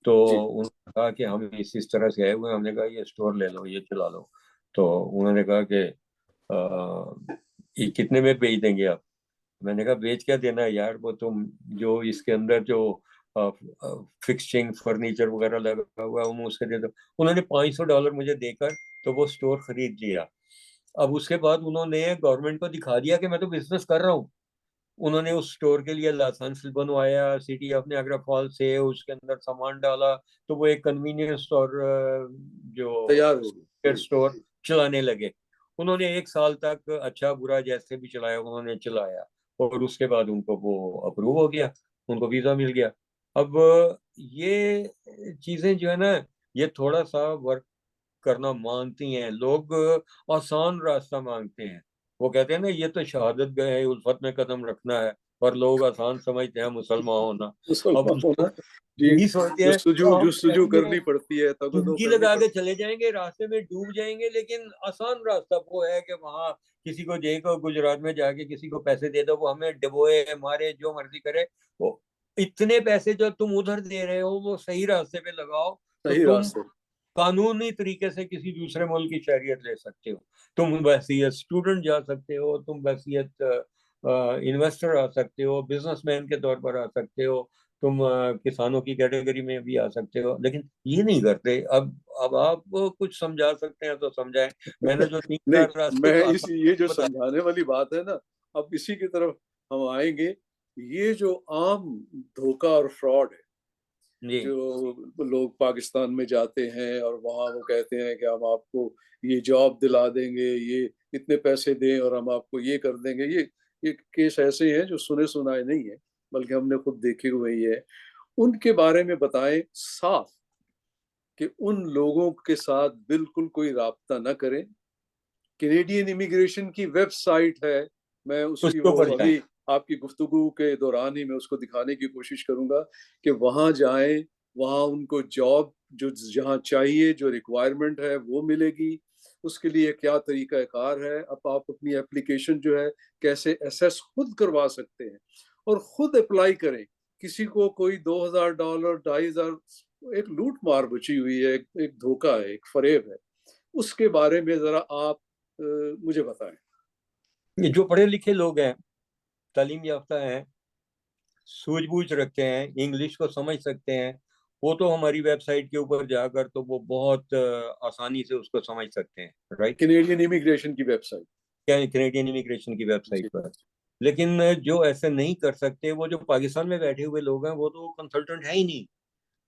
तो जी उन्होंने कहा कि हम इस तरह से आए हुए हैं। हमने कहा ये स्टोर ले लो, ये चला लो। तो उन्होंने कहा कि ये कितने में बेच देंगे आप? मैंने कहा बेच क्या देना है यार, वो तुम जो इसके अंदर जो फिक्सिंग फर्नीचर वगैरह लगा हुआ है वो उसके दे दो। उन्होंने $500 मुझे देकर तो वो स्टोर खरीद लिया। अब उसके बाद उन्होंने गवर्नमेंट को दिखा दिया कि मैं तो बिजनेस कर रहा हूँ। उन्होंने उस स्टोर के लिए लाइसेंस बनवाया सिटी ऑफ नियाग्रा फॉल से, उसके अंदर सामान डाला। तो वो एक कन्वीनियंस और तैयार जो होगी। स्टोर चलाने लगे। उन्होंने 1 साल तक अच्छा बुरा जैसे भी चलाया उन्होंने चलाया। और उसके बाद उनको वो अप्रूव हो गया, उनको वीजा मिल गया। अब ये चीजें जो है ना, ये थोड़ा सा वर्क करना मांगती हैं। लोग आसान रास्ता मांगते हैं। वो कहते हैं ना, ये तो शहादत गए उल्फत में कदम रखना है। और लोग आसान समझते हैं मुसलमान होना। अब मुसलमान होना। जी, यही सोचते हैं तो हम जुस्तजू कहेंगे करनी पड़ती है, तगदो डुबकी करनी लगा के पड़ती चले जाएंगे, रास्ते में डूब जाएंगे। लेकिन आसान रास्ता वो है कि वहां किसी को देखो, गुजरात में जाके किसी को पैसे दे दो, वो हमें डबोए मारे जो मर्जी करे। वो इतने पैसे जो तुम उधर दे रहे हो वो सही रास्ते पे लगाओ, है। तो सही तुम रास्ते। कानूनी तरीके से किसी दूसरे मुल्क की शहरियत ले सकते हो। तुम वैसीयत स्टूडेंट जा सकते हो, तुम वैसीयत इन्वेस्टर आ सकते हो, बिजनेसमैन के तौर पर आ सकते हो, तुम किसानों की कैटेगरी में भी आ सकते हो। लेकिन ये नहीं करते। अब आप कुछ समझा सकते हैं तो समझाएं। मैंने जो तीन नहीं, चार रास्ते मैं जो इस आसान ये जो बताए। समझाने वाली बात है ना, अब इसी की तरफ हम आएंगे। ये जो आम धोखा और फ्रॉड है, जी जो लोग पाकिस्तान में जाते हैं और वहां वो कहते हैं कि हम आपको ये जॉब दिला देंगे, ये इतने पैसे दें और हम आपको ये कर देंगे। ये केस ऐसे हैं जो सुने सुनाए नहीं है, बल्कि हमने खुद देखे हुए ही है। उनके बारे में बताएं साफ कि उन लोगों के साथ बिल्कुल कोई राब्ता न करें। कैनेडियन इमिग्रेशन की वेबसाइट है, मैं उसकी उसके वो ऊपर जाएं। अभी आपकी गुफ्तगू के दौरान ही मैं उसको दिखाने की कोशिश करूंगा कि वहां जाएं, वहां उनको जॉब जो जहां चाहिए, जो रिक्वायरमेंट है वो मिलेगी। उसके लिए क्या तरीका कार है, अब आप अपनी एप्लीकेशन जो है कैसे एसेस खुद करवा सकते हैं और खुद अप्लाई करें। किसी को कोई $2,000 2,500, एक लूट मार बची हुई है, एक धोखा है, एक फरेब है। उसके बारे में जरा आप मुझे बताएं। ये जो पढ़े लिखे लोग हैं, तालीम याफ्ता हैं, सूझबूझ रखते हैं, इंग्लिश को समझ सकते हैं, वो तो हमारी वेबसाइट के ऊपर जाकर तो वो बहुत आसानी से उसको समझ सकते हैं। राइट। कैनेडियन इमिग्रेशन की वेबसाइट। क्या कैनेडियन इमिग्रेशन की वेबसाइट जी पर। लेकिन जो ऐसे नहीं कर सकते, वो जो पाकिस्तान में बैठे हुए लोग हैं, वो तो कंसल्टेंट है ही नहीं,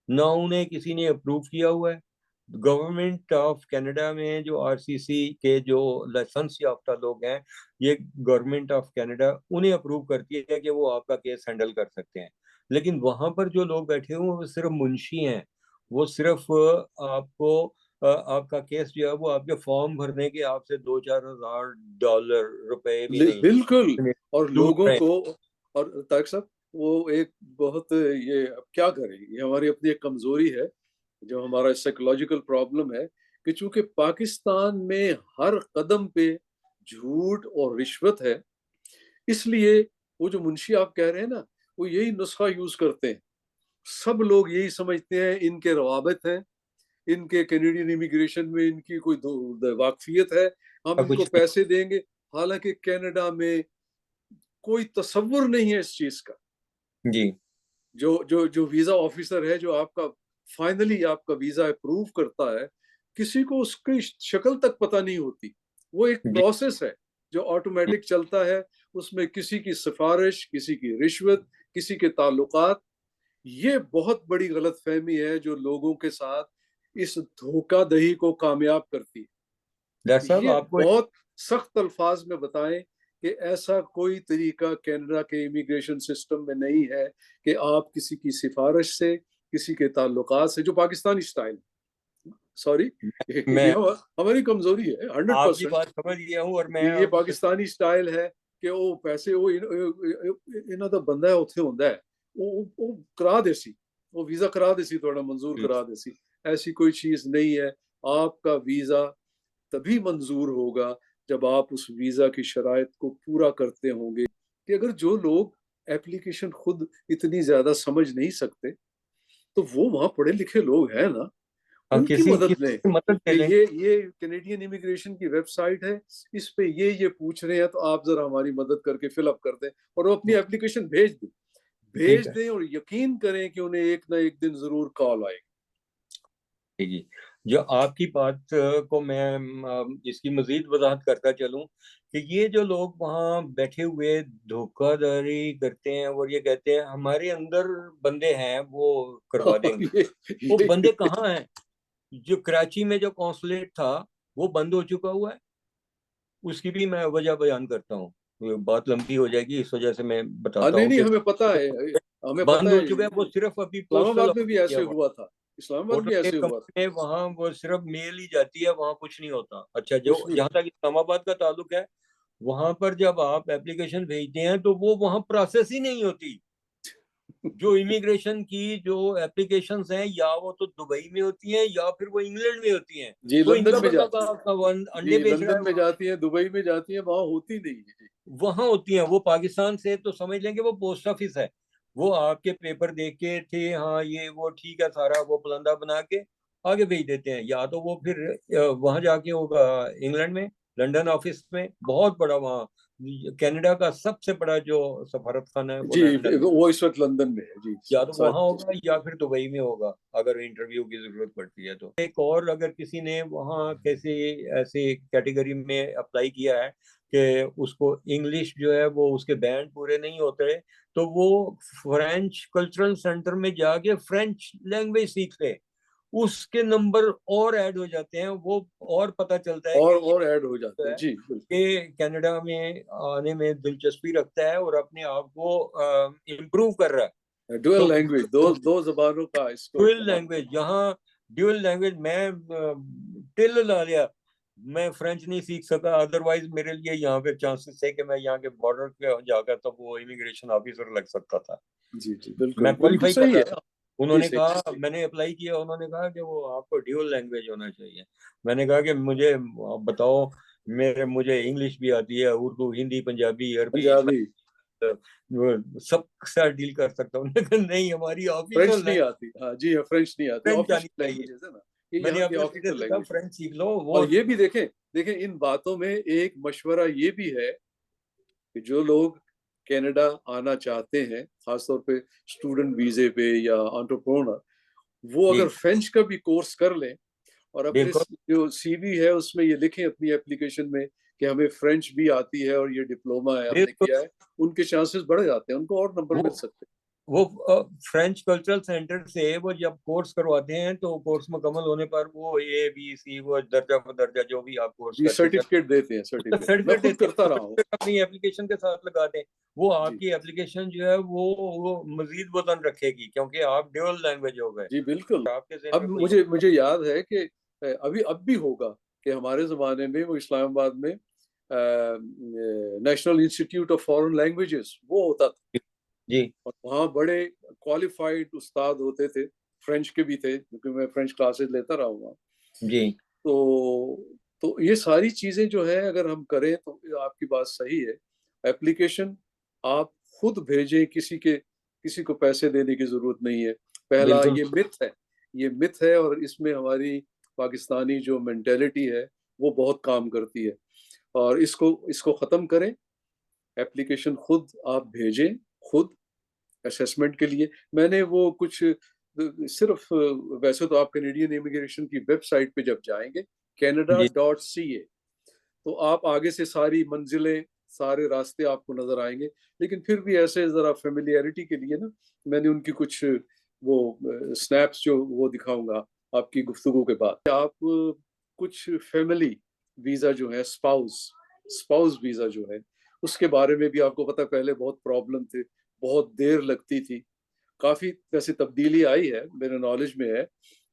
ना उन्हें किसी ने अप्रूव किया हुआ है। गवर्नमेंट ऑफ कनाडा में जो आरसीसी के जो लाइसेंस याफ्ता लोग हैं, ये गवर्नमेंट ऑफ कनाडा उन्हें अप्रूव करती है कि वो आपका केस हैंडल कर सकते हैं। लेकिन वहां पर जो लोग बैठे हुए हैं वो सिर्फ मुंशी हैं। वो सिर्फ आपको आपका केस जो है वो आपके फॉर्म भरने के आपसे 2-4 हजार रुपए भी नहीं बिल्कुल। और लूट लोगों रहे को, और तारिक साहब, वो एक बहुत, ये अब क्या करें, ये हमारी अपनी एक कमजोरी है, जो हमारा साइकोलॉजिकल प्रॉब्लम है कि चूंकि पाकिस्तान में हर कदम पे झूठ और रिश्वत है, इसलिए वो जो मुंशी आप कह रहे हैं ना, वो यही नुस्खा यूज करते हैं। सब लोग यही समझते हैं इनके रवाबित हैं, इनके कैनेडियन इमिग्रेशन में इनकी कोई वाकफियत है, हम और इनको कुछ पैसे देंगे। हालांकि कनाडा में कोई तसव्वुर नहीं है इस चीज का। नहीं। जी जो जो जो वीजा ऑफिसर है, जो आपका फाइनली आपका वीजा अप्रूव करता है, किसी को उसकी शक्ल तक पता नहीं होती। वो एक जी प्रोसेस है जो ऑटोमेटिक चलता है। उसमें किसी की सिफारिश, किसी की रिश्वत, किसी के ताल्लुकात, ये बहुत बड़ी गलतफहमी है जो लोगों के साथ इस धोखाधड़ी को कामयाब करती है। डॉक्टर साहब, ये आपको बहुत सख्त अल्फाज में बताएं कि ऐसा कोई तरीका कनाडा के इमिग्रेशन सिस्टम में नहीं है कि आप किसी की सिफारिश से, किसी के ताल्लुकात से, जो पाकिस्तानी स्टाइल, सॉरी, ये मैं हमारी कमजोरी है आपकी 100%। बात समझ गया हूँ, और मैं ये अब पाकिस्तानी स्टाइल है कि वो पैसे वो इन्हों ਦਾ ਬੰਦਾ ਹੈ ਉੱਥੇ ਹੁੰਦਾ ਹੈ, ਉਹ करा देसी, वो वीजा करा देसी, थोड़ा मंजूर करा देसी। ऐसी कोई चीज नहीं है। आपका वीजा तभी मंजूर होगा जब आप उस वीजा की शराइत को पूरा करते होंगे। कि अगर जो लोग एप्लीकेशन खुद इतनी ज्यादा समझ नहीं सकते, तो वो वहां पढ़े लिखे लोग हैं ना, उनकी किसी मदद लें। की मदद ले कि लें। ये कैनेडियन इमिग्रेशन की वेबसाइट है, इस पे ये पूछ रहे हैं, तो आप जरा हमारी मदद करके फिलअप कर दें और वो अपनी एप्लीकेशन भेज दें। ठीक भेज है। दें और यकीन करें कि उन्हें एक ना एक दिन जरूर कॉल आएगी। जी, जो आपकी बात को मैं इसकी मजीद वजाहत करता चलूं कि ये जो लोग वहाँ बैठे हुए धोखाधड़ी करते हैं और ये कहते हैं हमारे अंदर बंदे हैं वो करवा देंगे, वो बंदे ये कहाँ हैं? जो कराची में जो कॉन्सुलेट था वो बंद हो चुका हुआ है, उसकी भी मैं वजह बयान करता हूँ। ये बात लंबी हो जाएगी, इस वजह से मैं बताता नहीं हूँ नहीं, कि हमें पता है, हमें पता बंद हो है। चुका है, वो सिर्फ अभी पोस्टल इस्लामाबाद में भी ऑफिस किया ऐसे हुआ। हुआ था, इस्लामाबाद भी होटल ऐसे हुआ था। कंपनी में वहाँ वो सिर्फ मेल ही जाती है, वहाँ कुछ नहीं होता। अच्छा, जो कुछ नहीं जहाँ तक इस्लामाबाद का ताल्लुक है, वहां पर जब आप एप्लीकेशन भेजते हैं तो वो वहाँ प्रोसेस ही नहीं होती। जो इमिग्रेशन की जो एप्लीकेशंस हैं, या वो तो दुबई में होती हैं या फिर वो इंग्लैंड में होती हैं। जी, तो इनका लंदन में बंदा जाती है। अंडे जी, बेच रहा लंदन है में वहाँ। जाती है, दुबई में जाती है, वहां होती नहीं है जी। वहां होती हैं, वो पाकिस्तान से तो समझ लेंगे वो पोस्ट ऑफिस है। वो आपके पेपर देख के थे, हाँ ये वो ठीक है, सारा वो पलंदा बना के आगे भेज देते हैं। या तो वो फिर वहां जाके होगा इंग्लैंड में, लंदन ऑफिस में, बहुत बड़ा वहाँ कनाडा का सबसे बड़ा जो सफारत खाना है वो जी, लंदन में। वो इस वक्त लंदन में है जी। या तो वहां होगा या फिर दुबई में होगा, अगर इंटरव्यू की जरूरत पड़ती है तो। एक और, अगर किसी ने वहाँ कैसे ऐसे कैटेगरी में अप्लाई किया है कि उसको इंग्लिश जो है वो उसके बैंड पूरे नहीं होते, तो वो फ्रेंच कल्चरल सेंटर में जाके फ्रेंच लैंग्वेज सीख ले, उसके नंबर और ऐड हो जाते हैं। वो और पता चलता है कि ये और ऐड हो जाते जो हैं है जी, बिल्कुल। कि कनाडा में आने में दिलचस्पी रखता है और अपने आप को इम्प्रूव कर रहा है। डुअल तो लैंग्वेज, दो दो जबानों का इसको ड्यूअल लैंग्वेज, यहाँ ड्यूअल लैंग्वेज, मैं टिल ला लिया, मैं फ्रेंच नहीं सीख सका, अदरवाइज मेरे लिए यहाँ पे चांसेस थे कि मैं यहाँ के बॉर्डर पे जाकर तो वो इमिग्रेशन ऑफिसर लग सकता था। जी जी, बिल्कुल मैं बिल्कुल क्वालिफाई कर सही रहा है। था। जी उन्होंने सही। कहा, मैंने अप्लाई किया, उन्होंने कहा कि वो आपको ड्यूअल लैंग्वेज होना चाहिए। मैंने कहा कि मुझे आप बताओ, मुझे इंग्लिश भी आती है, उर्दू, हिंदी, पंजाबी, अरबी, पंजाबी। सब साथ डील कर सकता हूँ। लेकिन नहीं, हमारी फ्रेंच ऑफिशियल नहीं आती, हाँ जी हाँ, फ्रेंच नहीं आती, फ्रेंच आनी ऑफिशियल चाहिए। लैंग्वेजेस है ना, ये मैंने यहाँ की अपने बेटे ऑफिशियल से कहा लैंग्वेज। फ्रेंच सीख लो और वो। ये भी देखें, देखें इन बातों में एक मशवरा ये भी है कि जो लोग कनाडा आना चाहते हैं, खासतौर पे स्टूडेंट वीजे पे या एंटरप्रेन्योर, वो जी अगर फ्रेंच का भी कोर्स कर लें और अपने बिल्कुल जो सीवी है उसमें ये लिखें अपनी एप्लीकेशन में कि हमें फ्रेंच भी आती है और ये डिप्लोमा है, हमने बिल्कुल। किया है, उनके चांसेस बढ़ जाते हैं, उनको और नंबर वो मिल सकते वो फ्रेंच कल्चरल सेंटर से वो जब कोर्स करवाते हैं तो कोर्स मुकम्मल होने पर वो ABC, वो दर्जा दर्जा जो भी आप कोर्स हैं जी, करके चल, सर्टिफिकेट देते हैं, उसका सर्टिफिकेट मैं सर्टिफिकेट खुद देते हैं, करता वो रहा हूँ। सर्टिफिकेट अपनी एप्लीकेशन के साथ लगा दें। वो जी आपकी एप्लीकेशन जो है वो मजीद वजन रखेगी, क्योंकि आप ड्यूअल लैंग्वेज हो गए। जी बिल्कुल। आपके ज़हन अब में कोई मुझे मुझे याद है कि अभी अब भी होगा कि हमारे ज़माने में वो इस्लामाबाद में national institute of foreign languages वो होता था, जी और वहाँ बड़े क्वालिफाइड उस्ताद होते थे, फ्रेंच के भी थे क्योंकि मैं फ्रेंच क्लासेस लेता रहा हूँ। जी तो ये सारी चीज़ें जो है अगर हम करें तो आपकी बात सही है। एप्लीकेशन आप खुद भेजें, किसी को पैसे देने की जरूरत नहीं है। पहला बिल्कुल ये मिथ है और इसमें हमारी पाकिस्तानी जो मेंटेलिटी है वो बहुत काम करती है, और इसको खत्म करें। एप्लीकेशन खुद आप भेजें, खुद असेसमेंट के लिए। मैंने वो कुछ सिर्फ, वैसे तो आप कैनेडियन इमिग्रेशन की वेबसाइट पे जब जाएंगे जी canada.ca, तो आप आगे से सारी मंजिलें, सारे रास्ते आपको नजर आएंगे। लेकिन फिर भी ऐसे जरा फेमिलियरिटी के लिए ना, मैंने उनकी कुछ वो स्नैप्स जो वो दिखाऊंगा आपकी गुफ्तगू के बाद। आप कुछ फैमिली वीजा जो है, स्पाउस वीजा जो है, उसके बारे में भी आपको पता, पहले बहुत प्रॉब्लम थे, बहुत देर लगती थी। काफी वैसे तब्दीली आई है, मेरे नॉलेज में है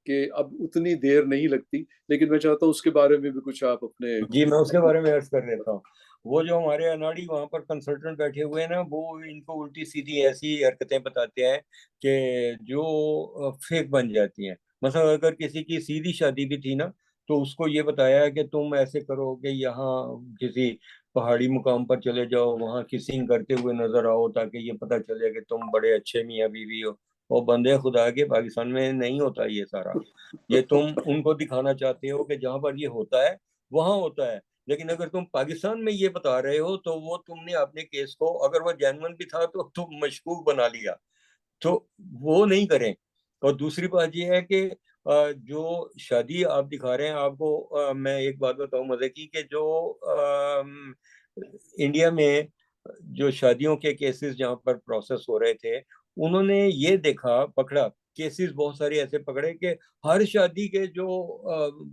कि अब उतनी देर नहीं लगती। लेकिन मैं चाहता हूँ उसके बारे में भी कुछ आप अपने। जी, मैं उसके बारे में अर्ज कर देता हूँ। वो जो हमारे अनाड़ी वहाँ पर कंसल्टेंट बैठे हुए हैं ना, वो इनको उल्टी सीधी ऐसी हरकतें बताते हैं कि जो फेक बन जाती हैं। मतलब अगर किसी की सीधी शादी भी थी ना, तो उसको ये बताया है कि तुम ऐसे करो कि यहाँ किसी पहाड़ी मुकाम पर चले जाओ, वहाँ किसिंग करते हुए नजर आओ, ताकि ये पता चले कि तुम बड़े अच्छे मियाँ बीवी हो। और बंदे खुदा के पाकिस्तान में नहीं होता ये सारा। ये तुम उनको दिखाना चाहते हो कि जहाँ पर ये होता है वहां होता है। लेकिन अगर तुम पाकिस्तान में ये बता रहे हो, तो वो तुमने अपने केस को, अगर वो जेन्युइन भी था, तो तुम मशकूक बना लिया। तो वो नहीं करें। और दूसरी बात ये है कि जो शादी आप दिखा रहे हैं, आपको मैं एक बात बताऊं मजे की, कि जो इंडिया में जो शादियों के केसेस जहां पर प्रोसेस हो रहे थे, उन्होंने ये देखा, पकड़ा, केसेस बहुत सारे ऐसे पकड़े कि हर शादी के जो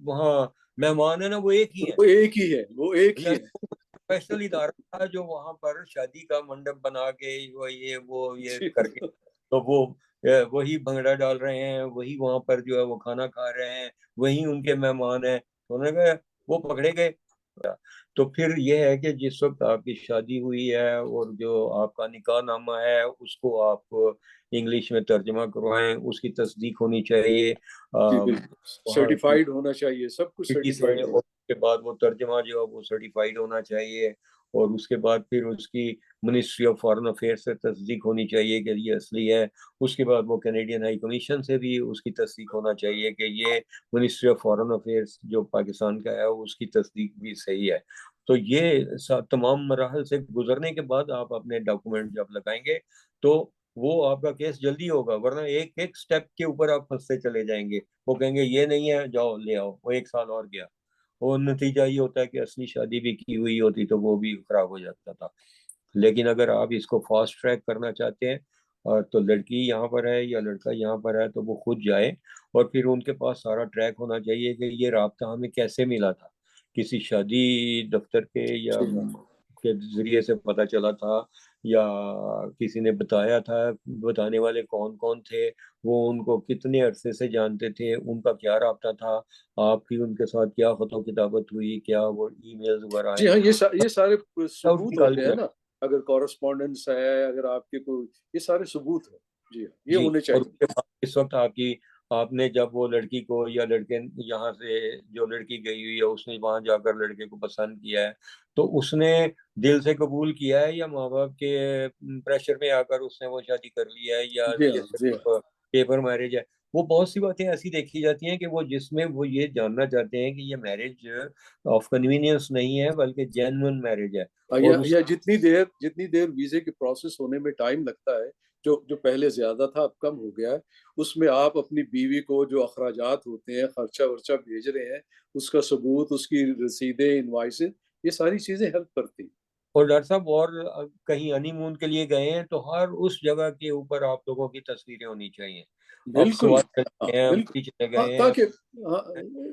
वहाँ मेहमान है ना, वो एक ही है। वो एक ही है, वो एक ही यानी है। प्रोफेशनल इदारा था जो वहां पर शादी का मंडप बना के वो ये जी। करके, तो वो वही भंगड़ा डाल रहे हैं, वही वहां पर जो है वो खाना खा रहे हैं, वही उनके मेहमान हैं। तो उन्होंने कहा, वो पकड़े गए। तो फिर ये है कि जिस वक्त आपकी शादी हुई है और जो आपका निकाह नामा है, उसको आप इंग्लिश में तर्जमा करवाएं, उसकी तस्दीक होनी चाहिए जी बिल्कुल, वहाँ की सर्टिफाइड होना चाहिए, सब कुछ सिटी से। सर्टिफाइड और होना। उसके बाद वो तर्जमा जो है वो सर्टिफाइड होना चाहिए। और उसके बाद फिर उसकी मिनिस्ट्री ऑफ फॉरेन अफेयर्स से तस्दीक होनी चाहिए कि ये असली है। उसके बाद वो कैनेडियन हाई कमीशन से भी उसकी तस्दीक होना चाहिए कि ये मिनिस्ट्री ऑफ फॉरेन अफेयर्स जो पाकिस्तान का है, उसकी तस्दीक भी सही है। तो ये तमाम मराहल से गुजरने के बाद आप अपने डॉक्यूमेंट जब लगाएंगे, तो वो आपका केस जल्दी होगा। वरना एक एक स्टेप के ऊपर आप फंसते चले जाएंगे। वो कहेंगे ये नहीं है, जाओ ले आओ, वो एक साल और गया। और नतीजा ये होता है कि असली शादी भी की हुई होती तो वो भी खराब हो जाता था। लेकिन अगर आप इसको फास्ट ट्रैक करना चाहते हैं, और तो लड़की यहाँ पर है या लड़का यहाँ पर है, तो वो खुद जाए। और फिर उनके पास सारा ट्रैक होना चाहिए कि ये राब्ता हमें कैसे मिला था, किसी शादी दफ्तर के या सही बात। के जरिए से पता चला था, या किसी ने बताया था। बताने वाले कौन कौन थे, वो उनको कितने अरसे से जानते थे, उनका क्या राब्ता था, आपकी उनके साथ क्या खतो किताबत हुई, क्या वो ईमेल्स वगैरह जी हैं। हाँ, ये सारे आउट सबूत निकाल होते के हैं रख। ना। अगर कॉरेस्पॉन्डेंस है, अगर आपके कोई, ये सारे सबूत है। जी हाँ, ये जी। होने और चाहिए। उसके बाद इस वक्त आपने जब वो लड़की को या लड़के, यहाँ से जो लड़की गई हुई है, उसने वहां जाकर लड़के को पसंद किया है, तो उसने दिल से कबूल किया है, या माँ बाप के प्रेशर में आकर उसने वो शादी कर लिया है, या जी ये हाँ, जी हाँ। सिर्फ पेपर मैरिज है। वो बहुत सी बातें ऐसी देखी जाती हैं कि वो जिसमें वो ये जानना चाहते हैं कि ये मैरिज ऑफ कन्वीनियंस नहीं है, बल्कि जेन्युइन मैरिज है। और उस या जितनी देर वीजे के प्रोसेस होने में टाइम लगता है, जो जो पहले ज्यादा था अब कम हो गया है, उसमें आप अपनी बीवी को जो अखराजात होते हैं, खर्चा वर्चा भेज रहे हैं, उसका सबूत, उसकी रसीदें, इनवाइसेस, ये सारी चीजें हेल्प करती हैं। और डॉक्टर साहब, और कहीं हनीमून के लिए गए हैं, तो हर उस जगह के ऊपर आप लोगों की तस्वीरें होनी चाहिए। आप बिल्कुल। स्वाद हाँ चले गए हैं, बिल्कुल। उठी चले हाँ, गए हैं, ताकि हाँ,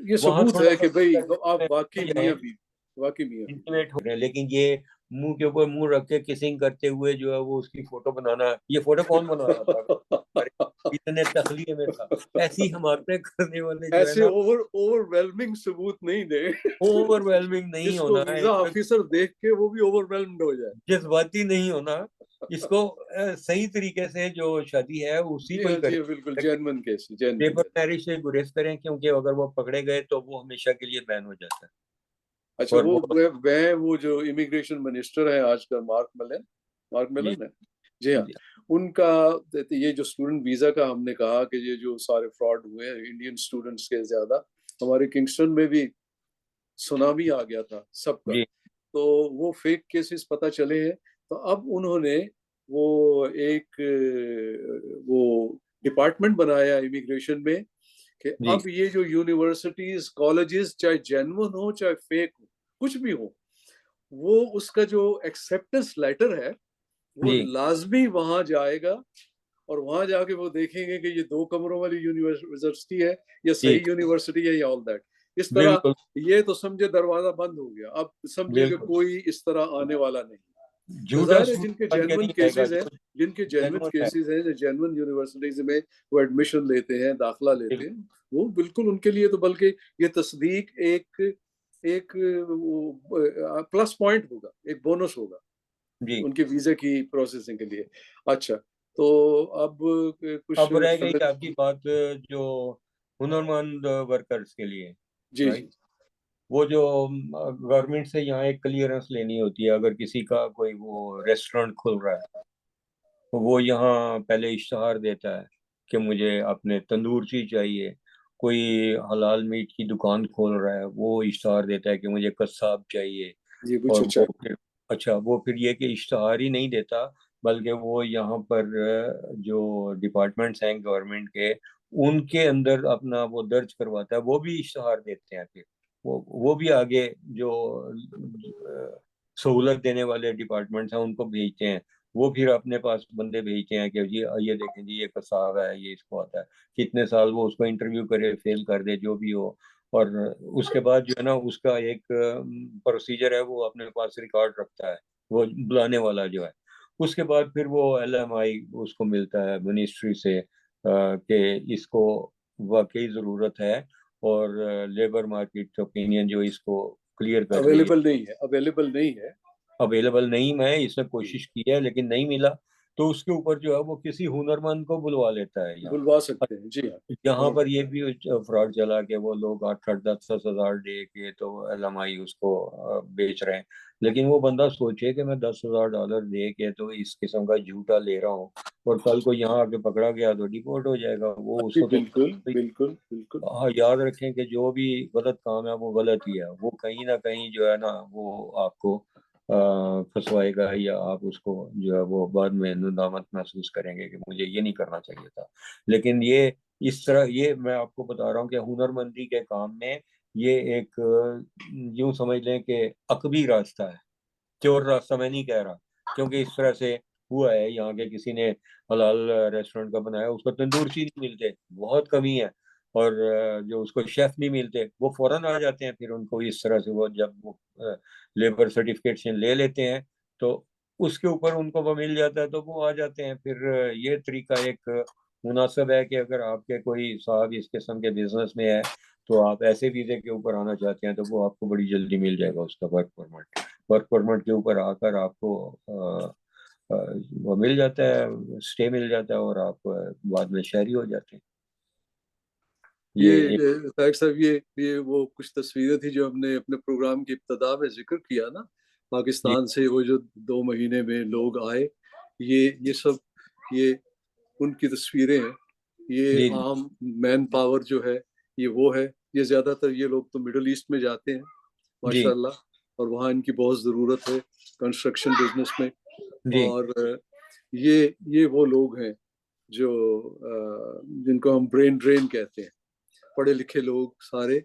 ये वहां सबूत थोड़ा है सा कि भाई आप वाकई जाए, मियाँ बीवी, वाकई मियाँ बीवी। इंटीमेट हो रहे हैं। लेकिन ये मुंह के ऊपर मुंह रख के किसिंग करते हुए जो है वो उसकी फोटो बनाना, ये फोटो कौन बना रहा था? हमारे इतने तखलीए में था। ऐसी हमारे करने वाले जो है ऐसे ना, ओवरवेलमिंग सबूत नहीं दे ओवरवेलमिंग नहीं जिसको होना है वीजा इसमें, ऑफिसर देख के वो भी ओवरवेल्म्ड हो जाए। जज्बाती नहीं होना। इसको सही तरीके से जो शादी है उसी को ही जी करें। हाँ, बिल्कुल genuine case, genuine paper case. Marriage से गुरेज करें, क्योंकि अगर वो पकड़े गए तो वो हमेशा के लिए बैन हो जाता है। अच्छा, और वो वो जो इमिग्रेशन मिनिस्टर है आजकल, मार्क मिलन है, जी हाँ, उनका ये जो स्टूडेंट वीजा का हमने कहा कि ये जो सारे फ्रॉड हुए हैं इंडियन स्टूडेंट्स के, ज्यादा हमारे किंगस्टन में भी सुनामी आ गया था सबका, जी तो वो फेक केसेस पता चले हैं। तो अब उन्होंने वो एक वो डिपार्टमेंट बनाया इमिग्रेशन में कि जी अब ये जो यूनिवर्सिटीज कॉलेजेस चाहे जेन्युइन हो चाहे फेक हो कुछ भी हो, वो उसका जो एक्सेप्टेंस लेटर है वो जी लाजमी वहां जाएगा, और वहां जाके वो देखेंगे कि ये 2 कमरों वाली यूनिवर्सिटी है या जी सही यूनिवर्सिटी है या ऑल दैट। इस तरह बिल्कुल ये तो समझे दरवाजा बंद हो गया, अब समझे कि बिल्कुल। कोई इस तरह आने वाला नहीं। तो झूठा जाहिर है स्टूडेंट जिनके बन के जेन्युइन नहीं आएगा केसेस हैं, जो जिनके जेन्युइन जेन्युइन है। केसेस हैं, जो जेन्युइन यूनिवर्सिटीज में वो एडमिशन लेते हैं, दाखिला लेते बिल्कुल हैं, वो बिल्कुल उनके लिए तो बल्कि ये तस्दीक एक एक प्लस पॉइंट होगा, एक बोनस होगा जी। उनके वीजा की प्रोसेसिंग के लिए। अच्छा, तो अब कुछ अब रह गई फैमिली। आपकी बात जो हुनरमंद वर्कर्स के लिए, जी राइट। जी वो जो गवर्नमेंट से यहाँ एक क्लियरेंस लेनी होती है, अगर किसी का कोई वो रेस्टोरेंट खुल रहा है तो वो यहाँ पहले इश्तहार देता है कि मुझे अपने तंदूरची चाहिए। कोई हलाल मीट की दुकान खोल रहा है, वो इश्तहार देता है कि मुझे कसाब चाहिए। जी, और बुचर वो चाहिए। फिर अच्छा, वो फिर ये कि इश्तहार ही नहीं देता, बल्कि वो यहाँ पर जो डिपार्टमेंट्स हैं गवर्नमेंट के, उनके अंदर अपना वो दर्ज करवाता है, वो भी इश्तहार देते हैं। फिर वो भी आगे जो सहूलत देने वाले डिपार्टमेंट्स हैं उनको भेजते हैं। वो फिर अपने पास बंदे भेजते हैं कि जी ये देखें जी, ये कसाब है, ये इसको आता है। कितने साल वो उसको इंटरव्यू करे, फेल कर दे, जो भी हो। और उसके बाद जो है ना, उसका एक प्रोसीजर है, वो अपने पास रिकॉर्ड रखता है, वो बुलाने वाला जो है। उसके बाद फिर वो LMI उसको मिलता है मिनिस्ट्री से कि इसको वाकई ज़रूरत है, और लेबर मार्केट ओपिनियन जो इसको क्लियर कर रही है। अवेलेबल नहीं है, अवेलेबल नहीं है। अवेलेबल नहीं, मैं इसने जी, कोशिश की है लेकिन नहीं मिला। तो उसके ऊपर जो है वो किसी हुनरमंद को बुलवा लेता है यहाँ। बुलवा सकते हैं, जी हाँ। यहाँ और पर ये भी फ्रॉड चला कि वो लोग 8-8 10-10 हजार दे के तो LMI उसको बेच रहे हैं। लेकिन वो बंदा सोचे कि मैं $10,000 दे के तो इस किस्म का झूठा ले रहा हूँ, और कल को यहाँ आके पकड़ा गया तो डिपोर्ट हो जाएगा वो, जी, उसको तो। बिल्कुल बिल्कुल बिल्कुल। हाँ, याद रखें कि जो भी गलत काम है वो गलत ही है, वो कहीं ना कहीं जो है ना वो आपको फंसवाएगा, या आप उसको जो है वो बाद में नदामत महसूस करेंगे कि मुझे ये नहीं करना चाहिए था। लेकिन ये इस तरह, ये मैं आपको बता रहा हूँ कि हुनरमंदी के काम में ये एक यूं समझ लें कि अकबी रास्ता है, चोर रास्ता मैं नहीं कह रहा। क्योंकि इस तरह से हुआ है, यहाँ के किसी ने हलाल रेस्टोरेंट का बनाया, उसको तंदूरची नहीं मिलते, बहुत कमी है। और जो उसको शेफ नहीं मिलते, वो फौरन आ जाते हैं। फिर उनको इस तरह से वो जब वो लेबर सर्टिफिकेशन ले लेते हैं तो उसके ऊपर उनको वो मिल जाता है, तो वो आ जाते हैं। फिर ये तरीका एक मुनासिब है कि अगर आपके कोई साहब इस किस्म के बिजनेस में है, तो आप ऐसे वीज़े के ऊपर आना चाहते हैं, तो वो आपको बड़ी जल्दी मिल जाएगा, उसका वर्क परमिट। वर्क परमिट के ऊपर आकर आपको अ, वो मिल जाता है, स्टे मिल जाता है, और आप बाद में शहरी हो जाते हैं। ये एक। ये तारिक साहब, ये वो कुछ तस्वीरें थी जो हमने अपने प्रोग्राम की इब्तदा में जिक्र किया ना, जी पाकिस्तान से वो जो 2 महीने में लोग आए, ये सब ये उनकी तस्वीरें हैं। ये जी जी आम मैन पावर जो है, ये वो है। ये ज्यादातर ये लोग तो मिडल ईस्ट में जाते हैं जी माशाल्लाह, और वहाँ इनकी बहुत ज़रूरत है कंस्ट्रक्शन बिजनेस में। जी और ये वो लोग हैं जो जिनको हम ब्रेन ड्रेन कहते हैं, पढ़े लिखे लोग सारे,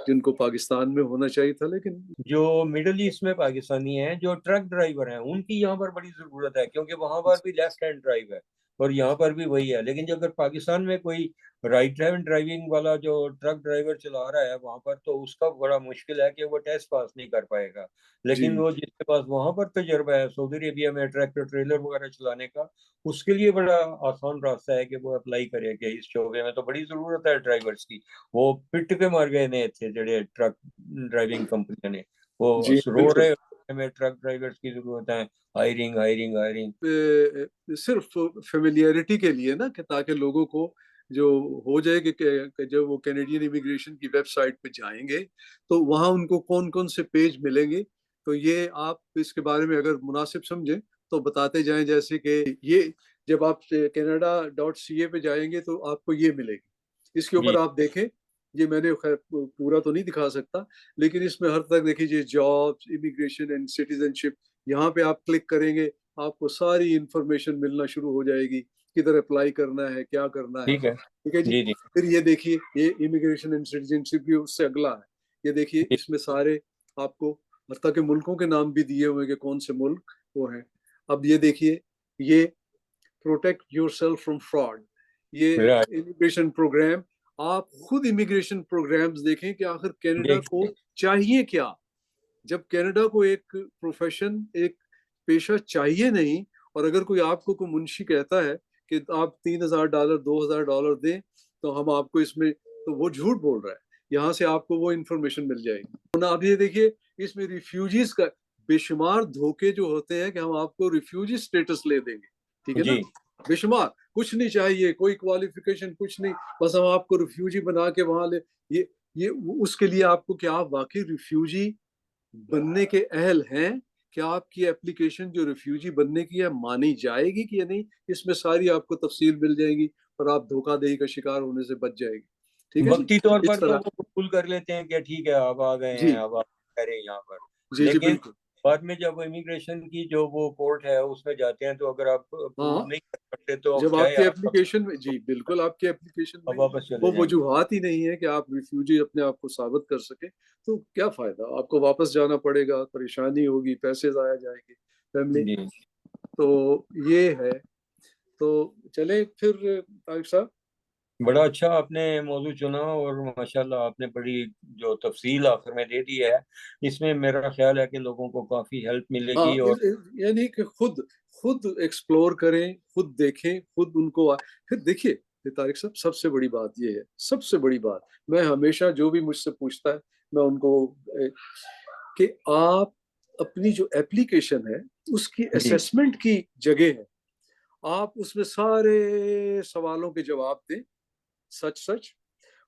जिनको पाकिस्तान में होना चाहिए था लेकिन। जो मिडल ईस्ट में पाकिस्तानी हैं, जो ट्रक ड्राइवर हैं, उनकी यहाँ पर बड़ी ज़रूरत है, क्योंकि वहां पर भी लेफ्ट हैंड ड्राइव है और यहाँ पर भी वही है। लेकिन जो अगर पाकिस्तान में कोई राइट हैंड ड्राइविंग वाला जो ट्रक ड्राइवर चला रहा है वहां पर, तो उसका बड़ा मुश्किल है कि वो टेस्ट पास नहीं कर पाएगा। जी लेकिन वो जी जिसके पास वहां पर तजुर्बा है सऊदी अरेबिया में ट्रैक्टर ट्रेलर वगैरह चलाने का, उसके लिए बड़ा आसान रास्ता है कि वो अप्लाई करे कि इस शोबे में तो बड़ी ज़रूरत है ड्राइवर्स की। वो पिट पे मार गए ने थे जड़े ट्रक ड्राइविंग कंपनियां ने, वो जी, रो बिल्कुल। रहे हमें ट्रक ड्राइवर्स की जरूरत है, हायरिंग हायरिंग हायरिंग। सिर्फ फेमिलियरिटी के लिए ना, कि ताकि लोगों को जो हो जाए कि जब वो कैनेडियन इमिग्रेशन की वेबसाइट पे जाएंगे तो वहाँ उनको कौन कौन से पेज मिलेंगे, तो ये आप इसके बारे में अगर मुनासिब समझें तो तो बताते जाएं, जैसे कि ये जब आप canada.ca पे जाएंगे तो आपको ये मिलेगी। इसके ऊपर जी आप देखें, ये मैंने खैर पूरा तो नहीं दिखा सकता, लेकिन इसमें हर तक देखिए जॉब्स, इमिग्रेशन एंड सिटीजनशिप, यहाँ पे आप क्लिक करेंगे आपको सारी इंफॉर्मेशन मिलना शुरू हो जाएगी, किधर अप्लाई करना है, क्या करना है। ठीक है। ठीक है जी। जी जी फिर ये देखिए, ये इमिग्रेशन एंड सिटीजनशिप भी उससे अगला है। ये देखिए जी इसमें सारे आपको हत्ता के मुल्कों के नाम भी दिए हुए कि कौन से मुल्क वो हैं। अब ये देखिए, ये प्रोटेक्ट योरसेल्फ फ्रॉम फ्रॉड, ये राइट। Immigration program. आप खुद इमिग्रेशन प्रोग्राम्स देखें कि आखिर कनाडा को देखिए चाहिए क्या। जब कनाडा को एक प्रोफेशन, एक पेशा चाहिए नहीं, और अगर कोई आपको को मुंशी कहता है कि आप $3,000 $2,000 दें तो हम आपको इसमें, तो वो झूठ बोल रहा है। यहाँ से आपको वो इंफॉर्मेशन मिल जाएगी। अब ये देखिए, इसमें रिफ्यूजीज का बेशुमार धोखे जो होते हैं कि हम आपको रिफ्यूजी स्टेटस ले देंगे, ठीक है ना। जी बेशुमार, कुछ नहीं चाहिए, कोई क्वालिफिकेशन कुछ नहीं, बस हम आपको रिफ्यूजी बना के वहां ले। ये उसके लिए आपको, क्या आप वाकई रिफ्यूजी बनने के अहल हैं? क्या आपकी एप्लीकेशन जो रिफ्यूजी बनने की है मानी जाएगी कि या नहीं, इसमें सारी आपको तफसील मिल जाएगी और आप धोखाधड़ी का शिकार होने से बच जाएगी। ठीक है जी। वक्ती तौर इस पर तो तरह, वो कबूल कर लेते हैं कि ठीक है आप आ गए जी हैं, अब आप करें यहाँ पर। जी जी लेकिन बिल्कुल। बाद में जब इमिग्रेशन की जो वो कोर्ट है उसमें जाते हैं तो अगर आप प्रूव हाँ, नहीं कर सकते तो जब चाहे आपके आप एप्लीकेशन में, जी बिल्कुल, आपके एप्लीकेशन में वापस चले वो जाएंगे। वजूहात ही नहीं है कि आप रिफ्यूजी अपने आप को साबित कर सके, तो क्या फायदा, आपको वापस जाना पड़ेगा, परेशानी होगी, पैसे जाया जाएंगे, फैमिली। जी तो ये है। तो चले फिर तारिक साहब। बड़ा अच्छा आपने मौजू चुना और माशाल्लाह आपने बड़ी जो तफसील आखिर में दे दी है, इसमें मेरा ख्याल है कि लोगों को काफ़ी हेल्प हाँ, मिलेगी। और यानी कि खुद खुद एक्सप्लोर करें, खुद देखें, खुद उनको फिर देखिए, तारिक साहब सबसे बड़ी बात ये है, सबसे बड़ी बात, मैं हमेशा जो भी मुझसे पूछता है मैं उनको कि आप अपनी जो एप्लीकेशन है उसकी जी असेसमेंट की जगह है, आप उसमें सारे सवालों के जवाब दें, सच सच।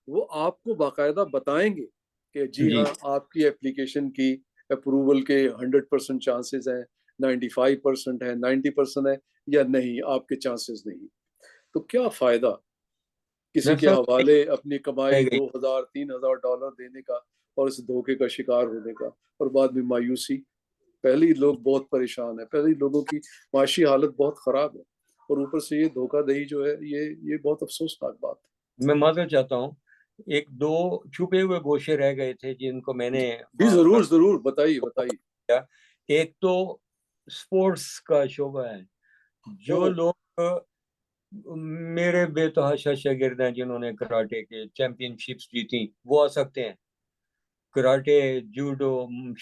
वो आपको बाकायदा बताएंगे कि जी जी हाँ, आपकी एप्लीकेशन की अप्रूवल के 100% चांसेस हैं, 95% है, 90% है, या नहीं, आपके चांसेस नहीं। तो क्या फायदा किसी के दरअसल हवाले अपनी रह कमाई गई। $2,000 $3,000 देने का और इस धोखे का शिकार होने का, और बाद में मायूसी। पहले ही लोग बहुत परेशान है, पहले ही लोगों की माशी हालत बहुत खराब है, और ऊपर से ये धोखाधड़ी जो है, ये बहुत अफसोसनाक बात मैं माजरत चाहता हूँ, एक दो छुपे हुए गोशे रह गए थे जिनको है। मैंने जी कर जरूर जरूर, बताइए बताइए। दिया। एक तो स्पोर्ट्स का शोबा है। ओ, जो लोग मेरे बेतहाशा शागिर्द हैं जिन्होंने कराटे के चैंपियनशिप्स जीती, वो आ सकते हैं। कराटे, जूडो,